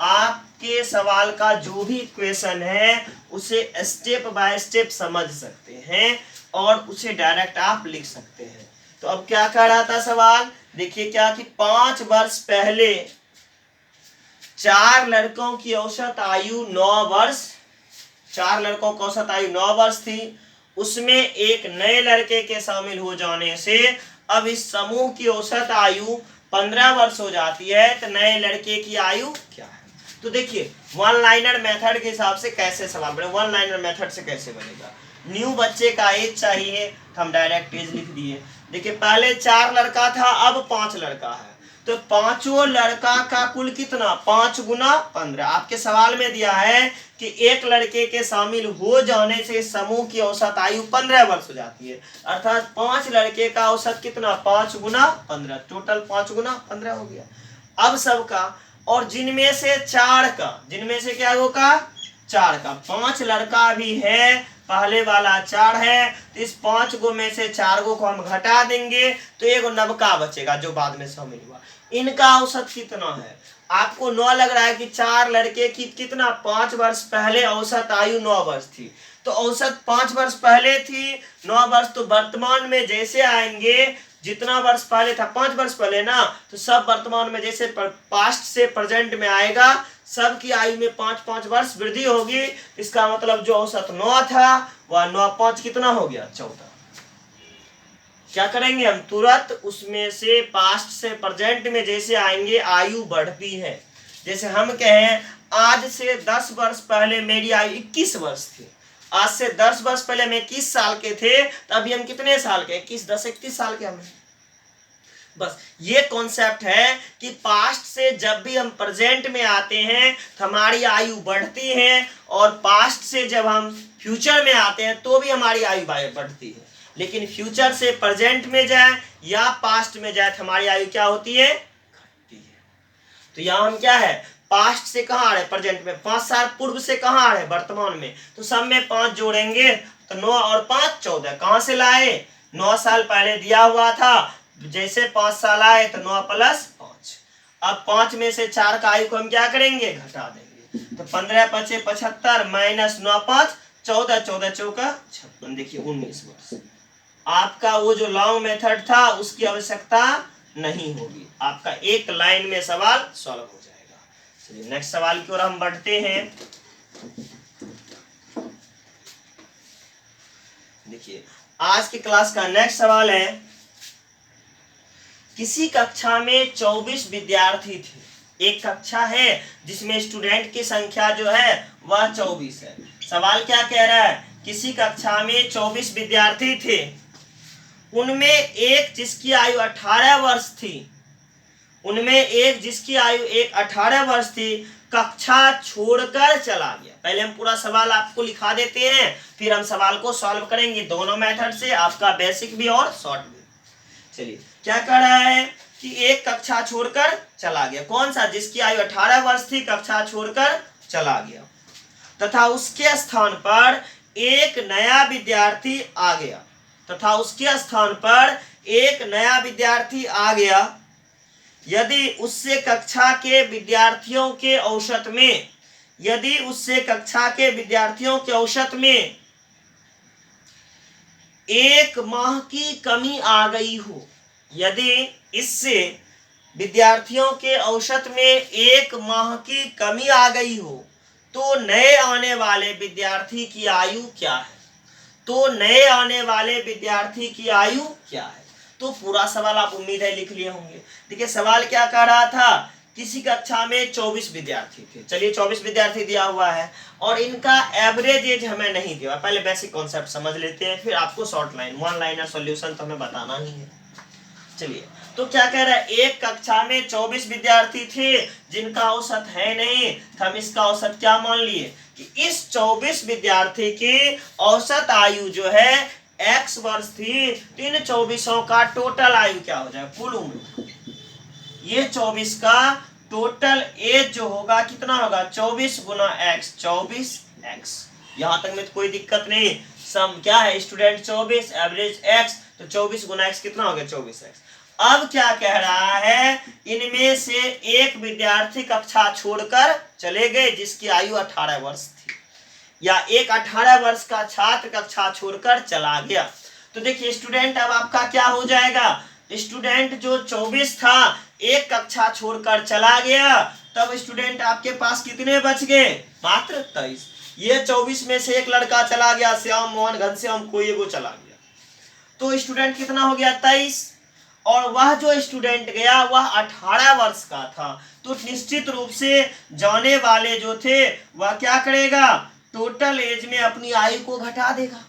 आपके सवाल का जो भी इक्वेशन है उसे स्टेप बाय स्टेप समझ सकते हैं और उसे डायरेक्ट आप लिख सकते हैं। तो अब क्या कह रहा था सवाल, देखिए क्या कि 5 वर्ष पहले 4 लड़कों की औसत आयु 9 वर्ष, 4 लड़कों की औसत आयु 9 वर्ष थी। उसमें एक नए लड़के के शामिल हो जाने से अब इस समूह की औसत आयु 15 वर्ष हो जाती है। तो नए लड़के की आयु क्या है। तो देखिए वन लाइनर मेथड के हिसाब से कैसे सवाल बने, वन लाइनर मेथड से कैसे बनेगा। न्यू बच्चे का एज चाहिए, तो हम डायरेक्ट एज लिख दिए। देखिए पहले 4 लड़का था, अब 5 लड़का है, तो पांचों लड़का का कुल कितना 5 गुना 15। आपके सवाल में दिया है कि एक लड़के के शामिल हो जाने से समूह की औसत आयु 15 वर्ष हो जाती है, अर्थात 5 लड़के का औसत कितना 5 गुना 15, टोटल 5 गुना 15 हो गया। अब सबका, और जिनमें से 4 का, जिनमें से क्या होगा 4 का, 5 लड़का भी है, पहले वाला 4 है, तो इस 5 गो में से 4 गो को हम घटा देंगे तो एक नबका बचेगा जो बाद में शामिल हुआ। इनका औसत कितना है, आपको 9 लग रहा है कि 4 लड़के की कितना 5 वर्ष पहले औसत आयु 9 वर्ष थी, तो औसत 5 वर्ष पहले थी 9 वर्ष, तो वर्तमान में जैसे आएंगे जितना वर्ष पहले था 5 वर्ष पहले ना, तो सब वर्तमान में जैसे पास्ट से प्रेजेंट में आएगा, सबकी आयु में 5-5 वर्ष वृद्धि होगी। इसका मतलब जो औसत 9 था वह 9 5 कितना हो गया 14। क्या करेंगे हम तुरंत उसमें से पास्ट से प्रेजेंट में जैसे आएंगे आयु बढ़ती है। जैसे हम कहें आज से 10 वर्ष पहले मेरी आयु 21 वर्ष थी, आज से 10 वर्ष पहले हम 21 साल के थे, तो अभी हम कितने साल के 21 10 31 साल के हम। बस ये कॉन्सेप्ट है कि पास्ट से जब भी हम प्रेजेंट में आते हैं तो हमारी आयु बढ़ती है, और पास्ट से जब हम फ्यूचर में आते हैं तो भी हमारी आयु बढ़ती है। लेकिन फ्यूचर से प्रेजेंट में जाए या पास्ट में जाए तो हमारी आयु क्या होती है घटती है। तो यहाँ हम क्या है पास्ट से कहाँ आ रहे प्रेजेंट में, 5 साल पूर्व से कहाँ आ रहे वर्तमान में, तो सब में 5 जोड़ेंगे तो 9 और 5 14। कहाँ से लाए 9 साल पहले दिया हुआ था, जैसे 5 साल आए तो 9 प्लस 5। अब 5 में से 4 का आयु को हम क्या करेंगे घटा देंगे, तो 15 5 75 माइनस 9 5 14, 14 चौका 56, देखिए 19 वर्ष। आपका वो जो लॉन्ग मेथड था उसकी आवश्यकता नहीं होगी, आपका एक लाइन में सवाल सॉल्व हो जाएगा। चलिए नेक्स्ट सवाल की ओर हम बढ़ते हैं। देखिए आज की क्लास का नेक्स्ट सवाल है, किसी कक्षा में 24 विद्यार्थी थे। एक कक्षा है जिसमें स्टूडेंट की संख्या जो है वह 24 है। सवाल क्या कह रहा है, किसी कक्षा में 24 विद्यार्थी थे उनमें एक जिसकी आयु 18 वर्ष थी, उनमें एक जिसकी आयु 18 वर्ष थी, कक्षा छोड़कर चला गया। पहले हम पूरा सवाल आपको लिखा देते हैं, फिर हम सवाल को सॉल्व करेंगे दोनों मेथड से, आपका बेसिक भी और शॉर्ट भी। चलिए क्या कह रहा है कि एक कक्षा छोड़कर चला गया, कौन सा, जिसकी आयु 18 वर्ष थी, कक्षा छोड़कर चला गया, तथा उसके स्थान पर एक नया विद्यार्थी आ गया, तथा उसके स्थान पर एक नया विद्यार्थी आ गया। यदि उससे कक्षा के विद्यार्थियों के औसत में, यदि उससे कक्षा के विद्यार्थियों के औसत में 1 माह की कमी आ गई हो, यदि इससे विद्यार्थियों के औसत में 1 माह की कमी आ गई हो, तो नए आने वाले विद्यार्थी की आयु क्या है, तो नए आने वाले विद्यार्थी की आयु क्या है। तो पूरा सवाल आप उम्मीद है लिख लिए होंगे। देखिए सवाल क्या कह रहा था, किसी कक्षा में 24 विद्यार्थी थे, चलिए 24 विद्यार्थी दिया हुआ है और इनका एवरेज एज हमें नहीं दिया। पहले बेसिक कॉन्सेप्ट समझ लेते हैं, फिर आपको शॉर्ट लाइन 1 लाइनर सॉल्यूशन तो हमें बताना ही है। चलिए तो क्या कह रहा है, एक कक्षा में 24 विद्यार्थी थे जिनका औसत है नहीं, तो हम इसका औसत क्या मान लिए कि इस 24 विद्यार्थी की औसत आयु जो है x वर्ष थी, तो इन 24 का टोटल आयु क्या हो जाए, कुल उम्र, ये 24 का टोटल एज जो होगा कितना होगा, 24 गुना x, 24x। यहां तक में तो कोई दिक्कत नहीं, सम क्या है, स्टूडेंट 24, एवरेज x, तो 24 गुना x कितना हो गया, 24x। अब क्या कह रहा है, इनमें से एक विद्यार्थी कक्षा छोड़कर चले गए जिसकी आयु 18 वर्ष थी, या एक 18 वर्ष का छात्र कक्षा छोड़कर चला गया। तो देखिए स्टूडेंट अब आपका क्या हो जाएगा, स्टूडेंट जो 24 था एक कक्षा छोड़कर चला गया, तब स्टूडेंट आपके पास कितने बच गए, मात्र 23। ये 24 में से एक लड़का चला गया, श्याम मोहन घनश्याम कोई वो चला गया, तो स्टूडेंट कितना हो गया, 23। और वह जो स्टूडेंट गया वह 18 वर्ष का था, तो निश्चित रूप से जाने वाले जो थे वह क्या करेगा, टोटल एज में अपनी आयु को घटा देगा।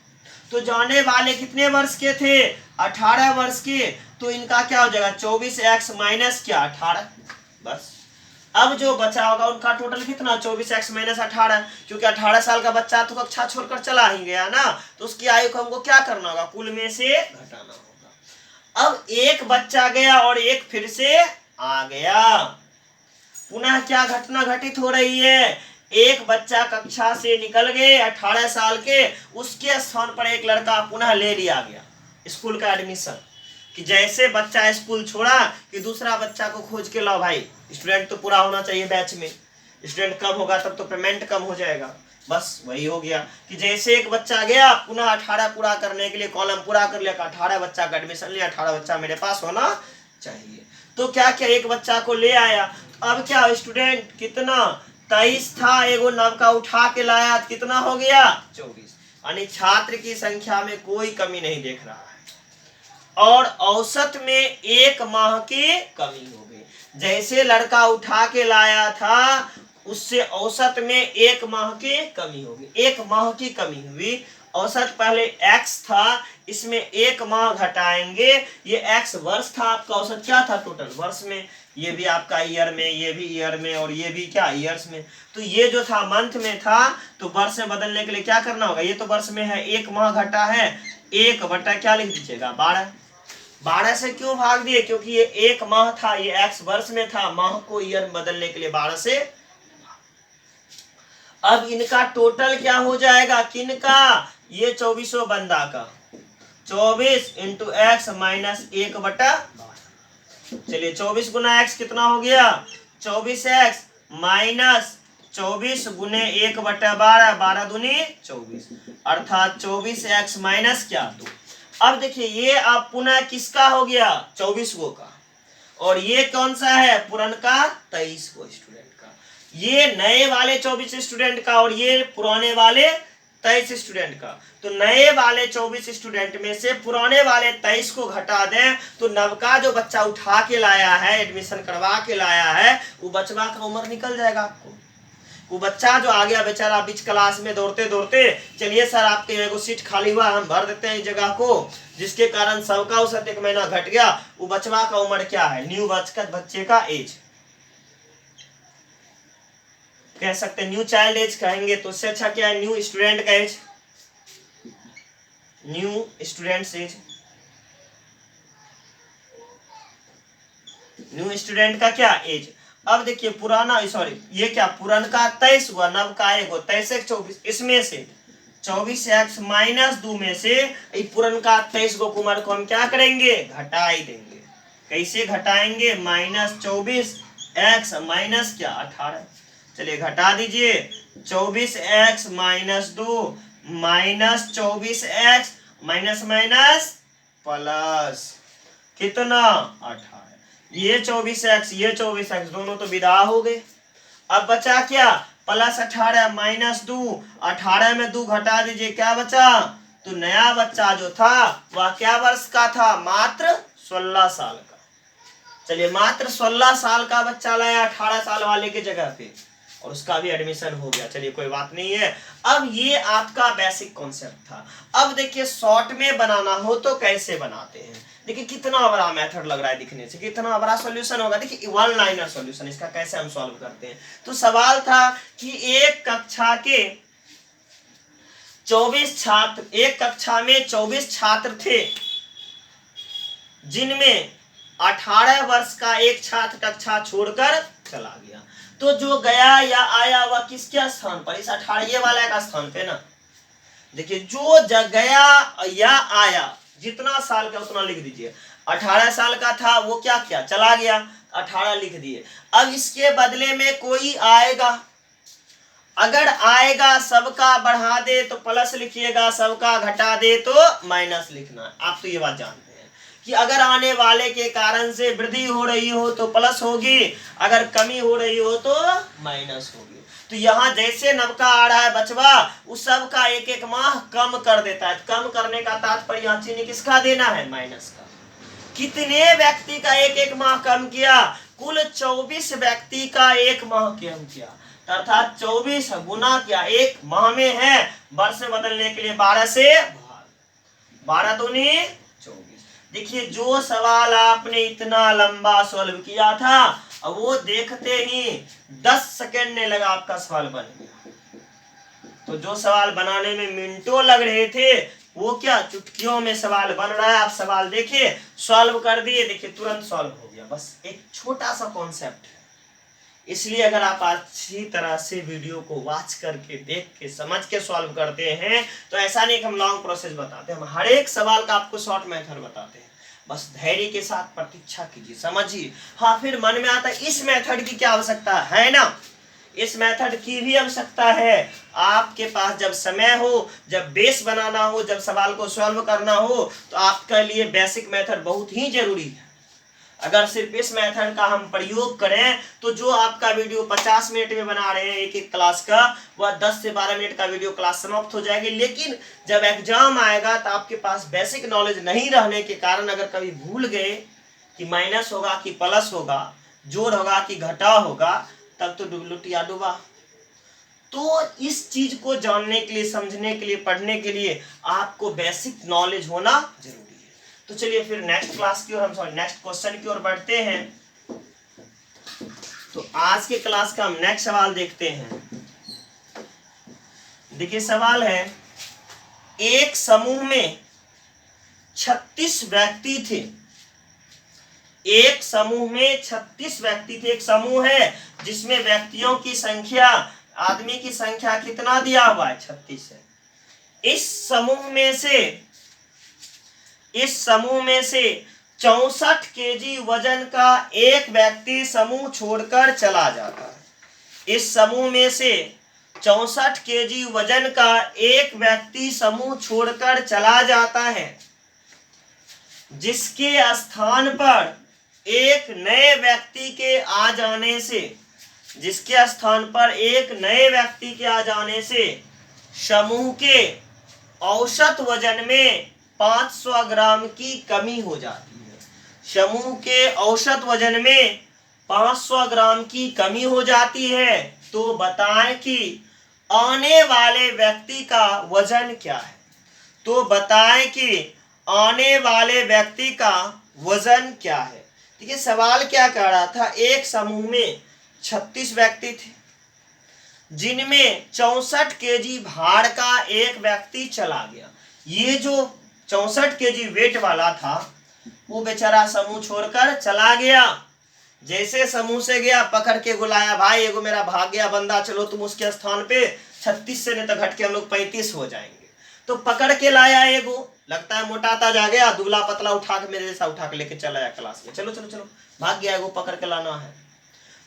तो जाने वाले कितने वर्ष के थे, 18 वर्ष के, तो इनका क्या हो जाएगा, 24x माइनस क्या, 18, बस। अब जो बचा होगा उनका टोटल कितना, 24x माइनस 18, क्योंकि 18 साल का बच्चा तो कक्षा छोड़कर चला ही गया ना, तो उसकी आयु को हमको क्या करना होगा, कुल में से घटाना होगा। अब एक बच्चा गया और एक फिर से आ गया, पुनः क्या घटना घटित हो रही है, एक बच्चा कक्षा से निकल गए 18 साल के, उसके स्थान पर एक लड़का पुनः ले लिया गया स्कूल का एडमिशन, कि जैसे बच्चा स्कूल छोड़ा कि दूसरा बच्चा को खोज के लाओ भाई, स्टूडेंट तो पूरा होना चाहिए बैच में, स्टूडेंट कम होगा तब तो पेमेंट कम हो जाएगा। बस वही हो गया कि जैसे एक बच्चा गया पुनः 18 पूरा करने के लिए कॉलम पूरा कर लिया, 18 बच्चा का एडमिशन लिया, 18 बच्चा मेरे पास होना चाहिए। तो क्या क्या एक बच्चा को ले आया, अब क्या स्टूडेंट कितना 23 था, एगो नवका उठा के लाया, कितना हो गया 24, यानी छात्र की संख्या में कोई कमी नहीं देख रहा है, और औसत में 1 माह की कमी हो गई। जैसे लड़का उठा के लाया था उससे औसत में 1 माह की कमी होगी, 1 माह की कमी हुई। औसत पहले x था, इसमें 1 माह घटाएंगे, ये x वर्ष था, आपका औसत क्या था टोटल वर्ष में, ये भी आपका ईयर में, ये भी ईयर में, और ये भी क्या ईयर्स में। तो ये जो था मंथ में था, तो वर्ष में बदलने के लिए क्या करना होगा, ये तो वर्ष में है, 1 माह घटा है, 1 बटा क्या लिख दीजिएगा 12, 12 से क्यों भाग दिए, क्योंकि ये 1 माह था, ये x वर्ष में था, माह को ईयर में बदलने के लिए 12 से। अब इनका टोटल क्या हो जाएगा, किनका, ये 24 बंदा का, 24 इंटू एक्स माइनस 1 बटा 12। चलिए 24 गुना एक्स कितना हो गया, 24x माइनस 24 गुने 1 बटा 12, 12 दूनी 24, अर्थात 24x माइनस क्या 2। अब देखिए ये अब पुनः किसका हो गया, 24 गो का, और ये कौन सा है, पुरनका 23 को स्टूडेंट का, ये नए वाले 24 स्टूडेंट का, और ये पुराने वाले 23 स्टूडेंट का। तो नए वाले 24 स्टूडेंट में से पुराने वाले 23 को घटा दें, तो नवका जो बच्चा उठा के लाया है, एडमिशन करवा के लाया है, वो बचवा का उम्र निकल जाएगा आपको, वो बच्चा जो आ गया बेचारा बीच क्लास में दौड़ते दौड़ते, चलिए सर आपके एगो सीट खाली हुआ, हम भर देते हैं इस जगह को, जिसके कारण सबका औसत 1 महीना घट गया। वो बचवा का उम्र क्या है, न्यू बच्चे का एज कह सकते हैं, न्यू चाइल्ड एज कहेंगे तो उससे अच्छा क्या है, न्यू स्टूडेंट का age, new students age, new student का क्या एज। अब देखिए पुराना, सॉरी ये क्या, पुरानका 23 हुआ, नव का 1 हो, 23 24, इसमें से 24x - 2 में से पुरानका 23 को उम्र को हम क्या करेंगे, घटा ही देंगे। कैसे घटाएंगे, -24x माइनस क्या 18, चलिए घटा दीजिए, 24x - 2 -24x minus minus plus कितना 18, ये 24x ये 24x दोनों तो विदा हो गए। अब बचा क्या, +18 - 2, 18 में 2 घटा दीजिए, क्या बचा, तो नया बच्चा जो था वह क्या वर्ष का था, मात्र 16 साल का। चलिए मात्र 16 साल का बच्चा लाया 18 साल वाले के जगह पे, और उसका भी एडमिशन हो गया, चलिए कोई बात नहीं है। अब ये आपका बेसिक कॉन्सेप्ट था। अब देखिए शॉर्ट में बनाना हो तो कैसे बनाते हैं, देखिए कितना बड़ा मेथड लग रहा है दिखने से, कितना बड़ा सॉल्यूशन होगा। देखिए 1 लाइनर सॉल्यूशन, इसका कैसे हम सॉल्व करते हैं। तो सवाल था कि एक कक्षा के 24 छात्र, एक कक्षा में 24 छात्र थे, जिनमें 18 वर्ष का एक छात्र कक्षा छोड़कर चला गया। तो जो गया या आया वह किसके स्थान पर, इस 18 वाले का स्थान पे ना। देखिए जो गया या आया, जितना साल का उतना लिख दीजिए। 18 साल का था वो क्या किया, चला गया, 18 लिख दिए। अब इसके बदले में कोई आएगा, अगर आएगा सबका बढ़ा दे तो प्लस लिखिएगा, सबका घटा दे तो माइनस लिखना। आप तो ये बात जानते हैं कि अगर आने वाले के कारण से वृद्धि हो रही हो तो प्लस होगी, अगर कमी हो रही हो तो माइनस होगी। तो यहाँ जैसे नवका आ रहा है बचवा, उस सब का 1-1 माह कम कर देता है। कम करने का तात्पर्य यहाँ चिन्ह किसका देना है, माइनस का। कितने व्यक्ति का 1-1 माह कम किया, कुल 24 व्यक्ति का 1 माह कम किया, अर्थात 24 गुना क्या 1 माह में है, वर्ष बदलने के लिए 12 से भाग, 12 दूनी 24। देखिए जो सवाल आपने इतना लंबा सॉल्व किया था, अब वो देखते ही 10 सेकंड ने लगा आपका सवाल बन गया। तो जो सवाल बनाने में मिनटों लग रहे थे, वो क्या चुटकियों में सवाल बन रहा है। आप सवाल देखिए, सॉल्व कर दिए, देखिए तुरंत सॉल्व हो गया। बस एक छोटा सा कॉन्सेप्ट है, इसलिए अगर आप अच्छी तरह से वीडियो को वॉच करके, देख के, समझ के सॉल्व करते हैं तो ऐसा नहीं कि हम लॉन्ग प्रोसेस बताते हैं, हम हर एक सवाल का आपको शॉर्ट मेथड बताते हैं। बस धैर्य के साथ प्रतीक्षा कीजिए, समझिए। हाँ फिर मन में आता है इस मेथड की क्या आवश्यकता है ना, इस मेथड की भी आवश्यकता है। आपके पास जब समय हो, जब बेस बनाना हो, जब सवाल को सॉल्व करना हो, तो आपके लिए बेसिक मेथड बहुत ही जरूरी है। अगर सिर्फ इस मेथड का हम प्रयोग करें तो जो आपका वीडियो 50 मिनट में बना रहे हैं एक क्लास का, वह 10 से 12 मिनट का वीडियो क्लास समाप्त हो जाएगी। लेकिन जब एग्जाम आएगा तो आपके पास बेसिक नॉलेज नहीं रहने के कारण अगर कभी भूल गए कि माइनस होगा कि प्लस होगा, जोड़ होगा कि घटाव होगा, तब तो लुटिया डूबा। तो इस चीज को जानने के लिए, समझने के लिए, पढ़ने के लिए आपको बेसिक नॉलेज होना जरूरी है। तो चलिए फिर नेक्स्ट क्लास की ओर हम नेक्स्ट क्वेश्चन की ओर बढ़ते हैं। तो आज के क्लास का हम नेक्स्ट सवाल देखते हैं। देखिए सवाल है, एक समूह में 36 व्यक्ति थे, एक समूह में 36 व्यक्ति थे। एक समूह है जिसमें व्यक्तियों की संख्या, आदमी की संख्या कितना दिया हुआ है, 36 है। इस समूह में से 64 केजी वजन का एक व्यक्ति समूह छोड़कर चला जाता है। इस समूह में से 64 केजी वजन का एक व्यक्ति समूह छोड़कर चला जाता है, जिसके स्थान पर एक नए व्यक्ति के आ जाने से, जिसके स्थान पर एक नए व्यक्ति के आ जाने से समूह के औसत वजन में 500 ग्राम की कमी हो जाती है। समूह के औसत वजन में 500 ग्राम की कमी हो जाती है। तो बताएं कि आने वाले व्यक्ति का वजन क्या है। तो बताएं कि आने वाले व्यक्ति का वजन क्या है। देखिए सवाल क्या कह रहा था, एक समूह में 36 व्यक्ति थे, जिनमें 64 केजी भार का एक व्यक्ति चला गया। ये जो 64 केजी वेट वाला था वो बेचारा समूह छोड़कर चला गया। जैसे समूह से गया, पकड़ के बुलाया, भाई एगो मेरा भाग गया बंदा, चलो तुम उसके स्थान पे 36 से नहीं तो घट के हम लोग 35 हो जाएंगे। तो पकड़ के लाया एगो, लगता है मोटाता जा गया, दुबला पतला उठा के मेरे जैसा उठा के लेके चला आया क्लास में, चलो चलो चलो भाग गया एगो, पकड़ के लाना है।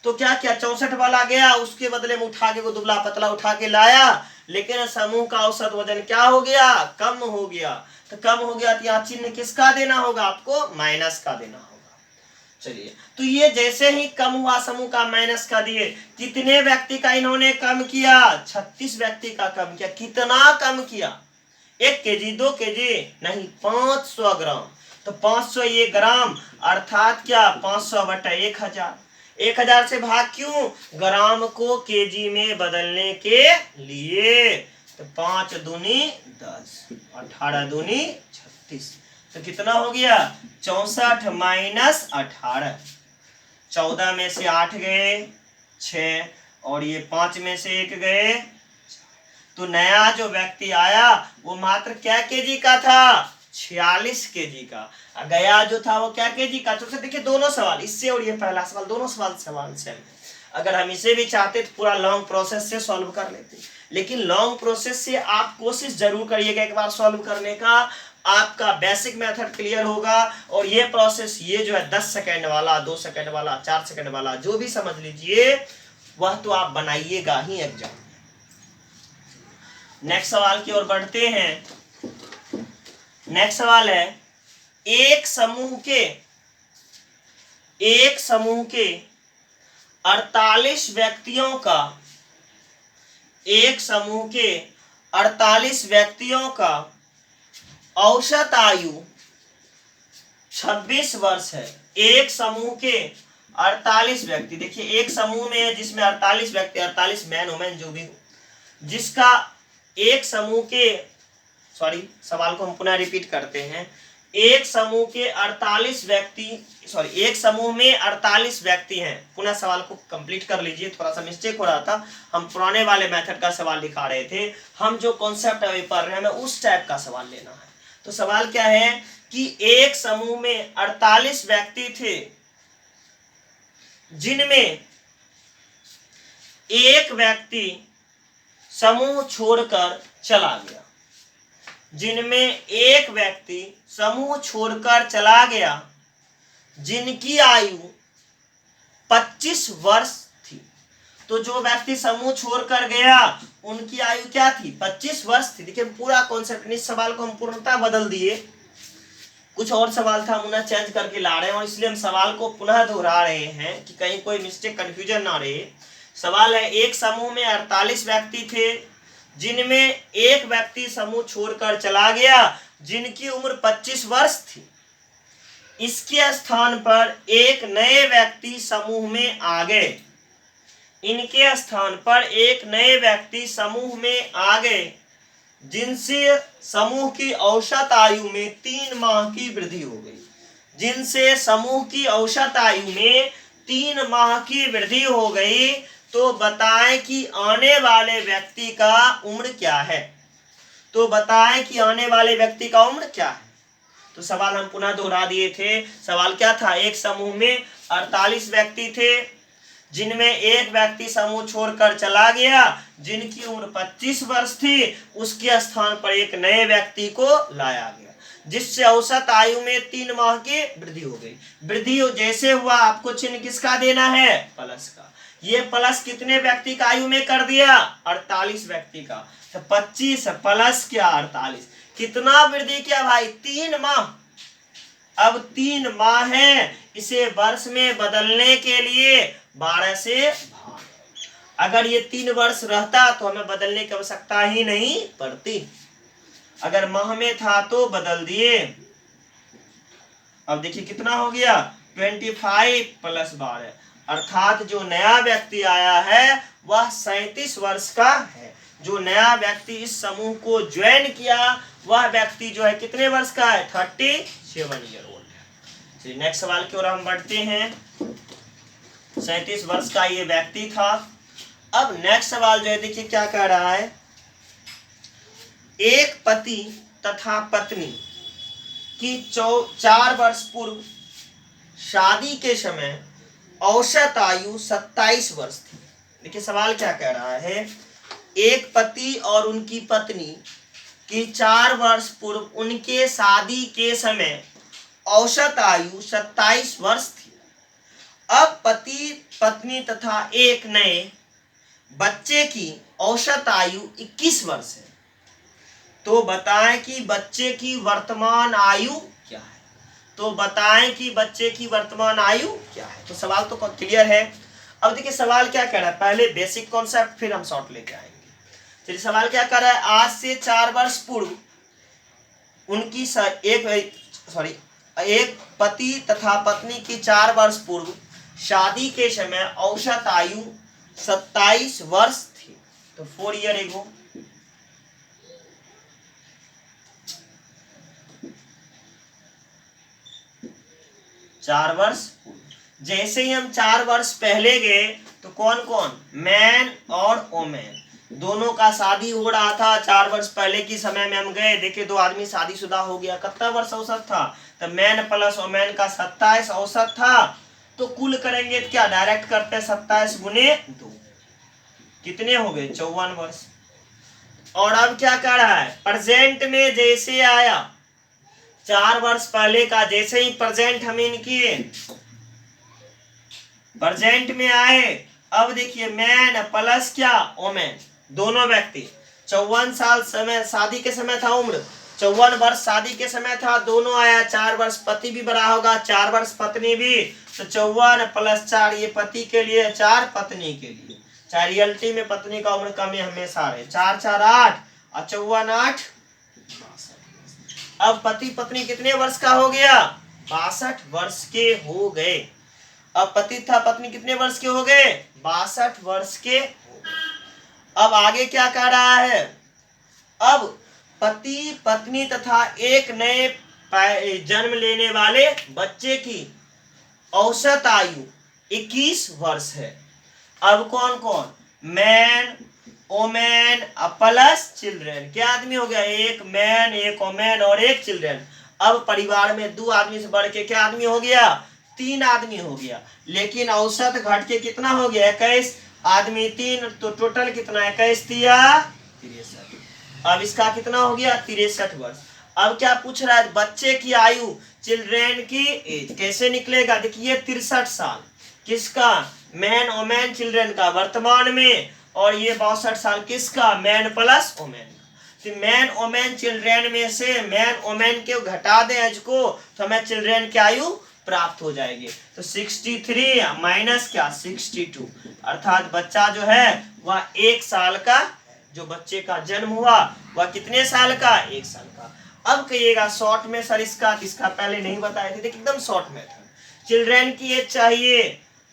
तो क्या किया, 64 वाला गया, उसके बदले में उठा के दुबला पतला उठा के लाया, लेकिन समूह का औसत वजन क्या हो गया, कम हो गया। तो कम हो गया तो यहाँ चिन्ह किसका देना होगा, आपको माइनस का देना होगा। चलिए, तो ये जैसे ही कम हुआ समूह का माइनस का दिए, कितने व्यक्ति का इन्होंने कम किया, 36 व्यक्ति का कम किया। कितना कम किया, 1 केजी 2 केजी नहीं, 500 ग्राम। तो 500 ये ग्राम अर्थात क्या, 500 बटा 1000। 1000 से भाग क्यों, ग्राम को केजी में बदलने के लिए। तो 5 दूनी 10, 18 दूनी 36। तो कितना हो गया, 64 माइनस 18। 14 में से 8 गए 6, और ये 5 में से 1 गए। तो नया जो व्यक्ति आया वो मात्र क्या केजी का था, 46 केजी का। गया जो था वो क्या केजी का। तो देखिए दोनों सवाल, इससे और ये पहला सवाल, दोनों सवाल सेम है। अगर हम इसे भी चाहते तो पूरा लॉन्ग प्रोसेस से सॉल्व कर लेते, लेकिन लॉन्ग प्रोसेस से आप कोशिश जरूर करिएगा एक बार सॉल्व करने का, आपका बेसिक मेथड क्लियर होगा। और ये प्रोसेस, ये जो है 10 सेकंड वाला, 2 सेकंड वाला, 4 सेकंड वाला, जो भी समझ लीजिए, वह तो आप बनाइएगा ही एग्जाम। नेक्स्ट सवाल की ओर बढ़ते हैं। नेक्स्ट सवाल है, एक समूह के 48 व्यक्तियों का, एक समूह के 48 व्यक्तियों का औसत आयु 26 वर्ष है। एक समूह के 48 व्यक्ति, देखिए एक समूह में है जिसमें 48 व्यक्ति, 48 मैन वुमेन जो भी हो, जिसका एक समूह के, सॉरी सवाल को हम पुनः रिपीट करते हैं। एक समूह के 48 व्यक्ति, सॉरी एक समूह में 48 व्यक्ति हैं। पुनः सवाल को कंप्लीट कर लीजिए, थोड़ा सा मिस्टेक हो रहा था, हम पुराने वाले मेथड का सवाल दिखा रहे थे। हम जो कॉन्सेप्ट अभी पढ़ रहे हैं हमें उस टाइप का सवाल लेना है। तो सवाल क्या है कि एक समूह में 48 व्यक्ति थे, जिनमें एक व्यक्ति समूह छोड़कर चला गया, जिनमें एक व्यक्ति समूह छोड़कर चला गया, जिनकी आयु 25 वर्ष थी। तो जो व्यक्ति समूह छोड़कर गया उनकी आयु क्या थी, 25 वर्ष थी। देखिए पूरा कॉन्सेप्ट, इस सवाल को हम पूर्णतः बदल दिए, कुछ और सवाल था हम उन्हें चेंज करके ला रहे हैं, और इसलिए हम सवाल को पुनः दोहरा रहे हैं कि कहीं कोई मिस्टेक कंफ्यूजन ना रहे। सवाल है, एक समूह में 48 व्यक्ति थे, जिनमें एक व्यक्ति समूह छोड़कर चला गया, जिनकी उम्र 25 वर्ष थी। इसके स्थान पर एक नए व्यक्ति समूह में आ गए। इनके स्थान पर एक नए व्यक्ति समूह में आ गए, जिनसे समूह की औसत आयु में 3 माह की वृद्धि हो गई। जिनसे समूह की औसत आयु में 3 माह की वृद्धि हो गई। तो बताएं कि आने वाले व्यक्ति का उम्र क्या है। तो बताएं कि आने वाले व्यक्ति का उम्र क्या है। तो सवाल हम पुनः दोहरा दिए थे। सवाल क्या था, एक समूह में 48 व्यक्ति थे, जिनमें एक व्यक्ति समूह छोड़कर चला गया, जिनकी उम्र 25 वर्ष थी। उसके स्थान पर एक नए व्यक्ति को लाया गया, जिससे औसत आयु में 3 माह की वृद्धि हो गई। वृद्धि जैसे हुआ, आपको चिन्ह किसका देना है, प्लस का। ये प्लस कितने व्यक्ति का आयु में कर दिया, 48 व्यक्ति का। तो 25 प्लस क्या 48, कितना वृद्धि किया भाई, 3 माह। अब 3 माह है, इसे वर्ष में बदलने के लिए 12 से भाग। अगर ये 3 वर्ष रहता तो हमें बदलने की आवश्यकता ही नहीं पड़ती। अगर माह में था तो बदल दिए। अब देखिए कितना हो गया, 25 प्लस 12, अर्थात जो नया व्यक्ति आया है वह 37 वर्ष का है। जो नया व्यक्ति इस समूह को ज्वाइन किया वह व्यक्ति जो है कितने वर्ष का है? 37 ईयर ओल्ड है। चलिए नेक्स्ट सवाल की ओर हम बढ़ते हैं। 37 वर्ष का ये व्यक्ति था। अब नेक्स्ट सवाल जो है देखिए क्या कह रहा है, एक पति तथा पत्नी की 4 वर्ष पूर्व शादी के समय औसत आयु 27 वर्ष थी। देखिए सवाल क्या कह रहा है, एक पति और उनकी पत्नी की 4 वर्ष पूर्व उनके शादी के समय औसत आयु 27 वर्ष थी। अब पति पत्नी तथा एक नए बच्चे की औसत आयु 21 वर्ष है। तो बताएं कि बच्चे की वर्तमान आयु क्या है। तो बताएं कि बच्चे की वर्तमान आयु क्या है। तो सवाल तो क्लियर है। अब देखिए सवाल क्या कह रहा है, पहले बेसिक कॉन्सेप्ट फिर हम शॉर्ट लेके आएंगे। चलिए सवाल क्या कर रहा है, आज से 4 वर्ष पूर्व उनकी एक पति तथा पत्नी की 4 वर्ष पूर्व शादी के समय औसत आयु 27 वर्ष थी। तो 4 ईयर एगो। चार वर्ष जैसे ही हम 4 वर्ष पहले गए तो कौन कौन, मैन और ओमेन दोनों का शादी हो रहा था। 4 वर्ष पहले की समय में हम गए, देखे 2 आदमी शादीशुदा हो गया। कितना वर्ष औसत था, तो मैन प्लस ओमेन का 27 औसत था। तो कुल करेंगे तो क्या डायरेक्ट करते हैं, 27 गुने 2 कितने हो गए, 54 वर्ष। और अब क्या कर रहा है, प्रेजेंट में जैसे आया 4 वर्ष पहले का जैसे ही प्रेजेंट हम इनकी प्रेजेंट में आए, अब देखिए मैन प्लस क्या ओमेन दोनों व्यक्ति 54 साल समय शादी के समय था, उम्र 54 वर्ष शादी के समय था। दोनों आया 4 वर्ष, पति भी बड़ा होगा 4 वर्ष पत्नी भी, तो 54 प्लस 4 ये पति के लिए 4 पत्नी के लिए 4। रियलिटी में पत्नी का उम्र कम हमेशा रहे। 4 4 8 और 54 8 62। अब पति पत्नी कितने वर्ष का हो गया, 62 वर्ष के हो गए। अब पति था पत्नी कितने वर्ष के हो गए, 62 वर्ष के। अब आगे क्या कह रहा है, अब पति पत्नी तथा एक नए जन्म लेने वाले बच्चे की औसत आयु 21 वर्ष है। अब कौन कौन, मैन ओमेन प्लस चिल्ड्रेन, क्या आदमी हो गया, एक मैन एक ओमेन और एक चिल्ड्रेन। अब परिवार में 2 आदमी से बढ़ के क्या आदमी हो गया, 3 आदमी हो गया। लेकिन औसत घट के कितना हो गया, 21 आदमी 3, तो टोटल कितना, 21 तिया 63। अब इसका कितना हो गया, 63 वर्ष। अब क्या पूछ रहा है, बच्चे की आयु चिल्ड्रेन की एज कैसे निकलेगा, देखिए 63 साल किसका, मैन ओमेन चिल्ड्रेन का वर्तमान में, और ये 62 साल किसका, मैन प्लस ओमेन। तो मैन ओमेन चिल्ड्रेन में से मैन ओमेन के घटा दें एज को, तो हमें चिल्ड्रेन की आयु प्राप्त हो जाएगी। तो 63 माइनस क्या 62, अर्थात बच्चा जो है वह 1 साल का, जो बच्चे का जन्म हुआ वह कितने साल का, 1 साल का। अब कहिएगा शॉर्ट में सर इसका पहले नहीं बताए थे, देखिए एकदम शॉर्ट में था। चिल्ड्रेन की एज चाहिए।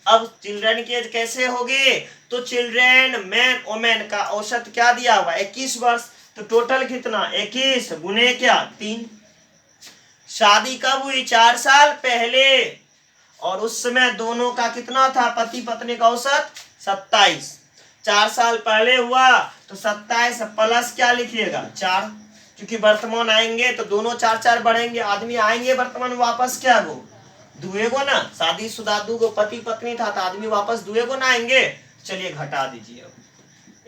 अब चिल्ड्रेन की एज कैसे होगी, तो चिल्ड्रेन मैन ओमेन का औसत क्या दिया हुआ 21 वर्ष, तो टोटल कितना 21 गुने क्या 3। शादी कब हुई, 4 साल पहले, और उस समय दोनों का कितना था, पति पत्नी का औसत 27। 4 साल पहले हुआ तो 27 प्लस क्या लिखिएगा 4, क्योंकि वर्तमान आएंगे तो दोनों 4 4 बढ़ेंगे, आदमी आएंगे वर्तमान वापस क्या गो दुएगो ना, शादीशुदा 2 गो पति पत्नी था तो आदमी वापस दुएगो ना आएंगे। चलिए घटा दीजिए, अब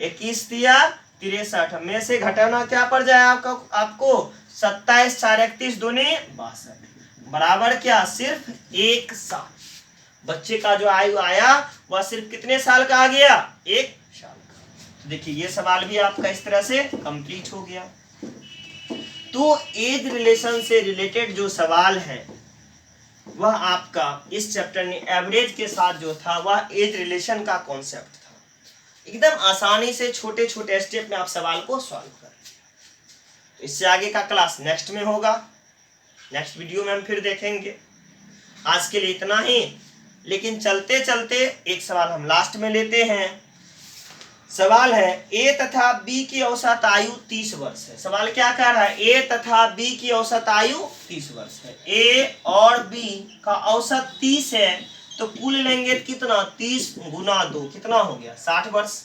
21 तिया 63 में से घटाना क्या पड़ जाए आपको 27 4 31 दूनी 62 बराबर क्या सिर्फ 1 साल। बच्चे का जो आयु आया वह सिर्फ कितने साल का आ गया, 1 साल का। तो देखिए ये सवाल भी आपका इस तरह से कंप्लीट हो गया। तो एज रिलेशन से रिलेटेड जो सवाल है वह आपका इस चैप्टर में एवरेज के साथ जो था वह एज रिलेशन का कॉन्सेप्ट था। एकदम आसानी से छोटे छोटे स्टेप में आप सवाल को सॉल्व कर लीजिए। तो इससे आगे का क्लास नेक्स्ट में होगा, नेक्स्ट वीडियो में हम फिर देखेंगे। आज के लिए इतना ही, लेकिन चलते चलते एक सवाल हम लास्ट में लेते हैं। सवाल है ए तथा बी की औसत आयु 30 वर्ष है। सवाल क्या कह रहा है, ए तथा बी की औसत आयु 30 वर्ष है। ए और बी का औसत 30 है, तो कुल लेंगे कितना, 30 गुना 2 कितना हो गया, 60 वर्ष।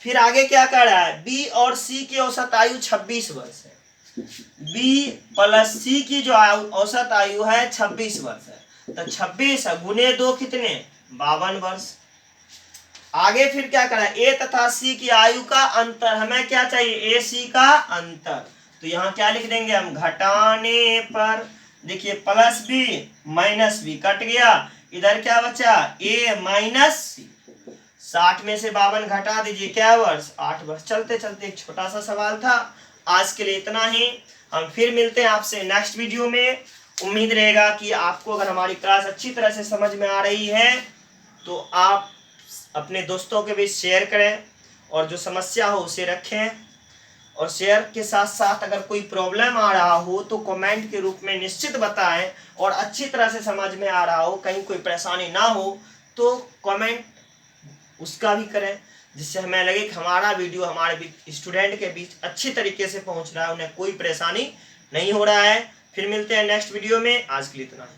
फिर आगे क्या कह रहा है, बी और सी की औसत आयु 26 वर्ष है। बी प्लस सी की जो औसत आयु है 26 वर्ष है, तो 26 गुने 2 कितने, 52 वर्ष। आगे फिर क्या करा, ए तथा सी की आयु का अंतर, हमें क्या चाहिए, ए सी का अंतर। तो यहाँ क्या लिख देंगे हम, घटाने पर देखिए plus B minus B cut गया, इधर क्या बचा, ए माइनस सी। 60 में से 52 घटा दीजिए, क्या वर्ष, 8 वर्ष। चलते चलते एक छोटा सा सवाल था, आज के लिए इतना ही। हम फिर मिलते हैं आपसे नेक्स्ट वीडियो में। उम्मीद रहेगा कि आपको अगर हमारी क्लास अच्छी तरह से समझ में आ रही है तो आप अपने दोस्तों के बीच शेयर करें, और जो समस्या हो उसे रखें, और शेयर के साथ साथ अगर कोई प्रॉब्लम आ रहा हो तो कमेंट के रूप में निश्चित बताएं, और अच्छी तरह से समझ में आ रहा हो, कहीं कोई परेशानी ना हो तो कमेंट उसका भी करें, जिससे हमें लगे कि हमारा वीडियो हमारे स्टूडेंट के बीच अच्छी तरीके से पहुंच रहा है, उन्हें कोई परेशानी नहीं हो रहा है। फिर मिलते हैं नेक्स्ट वीडियो में, आज के लिए इतना ही।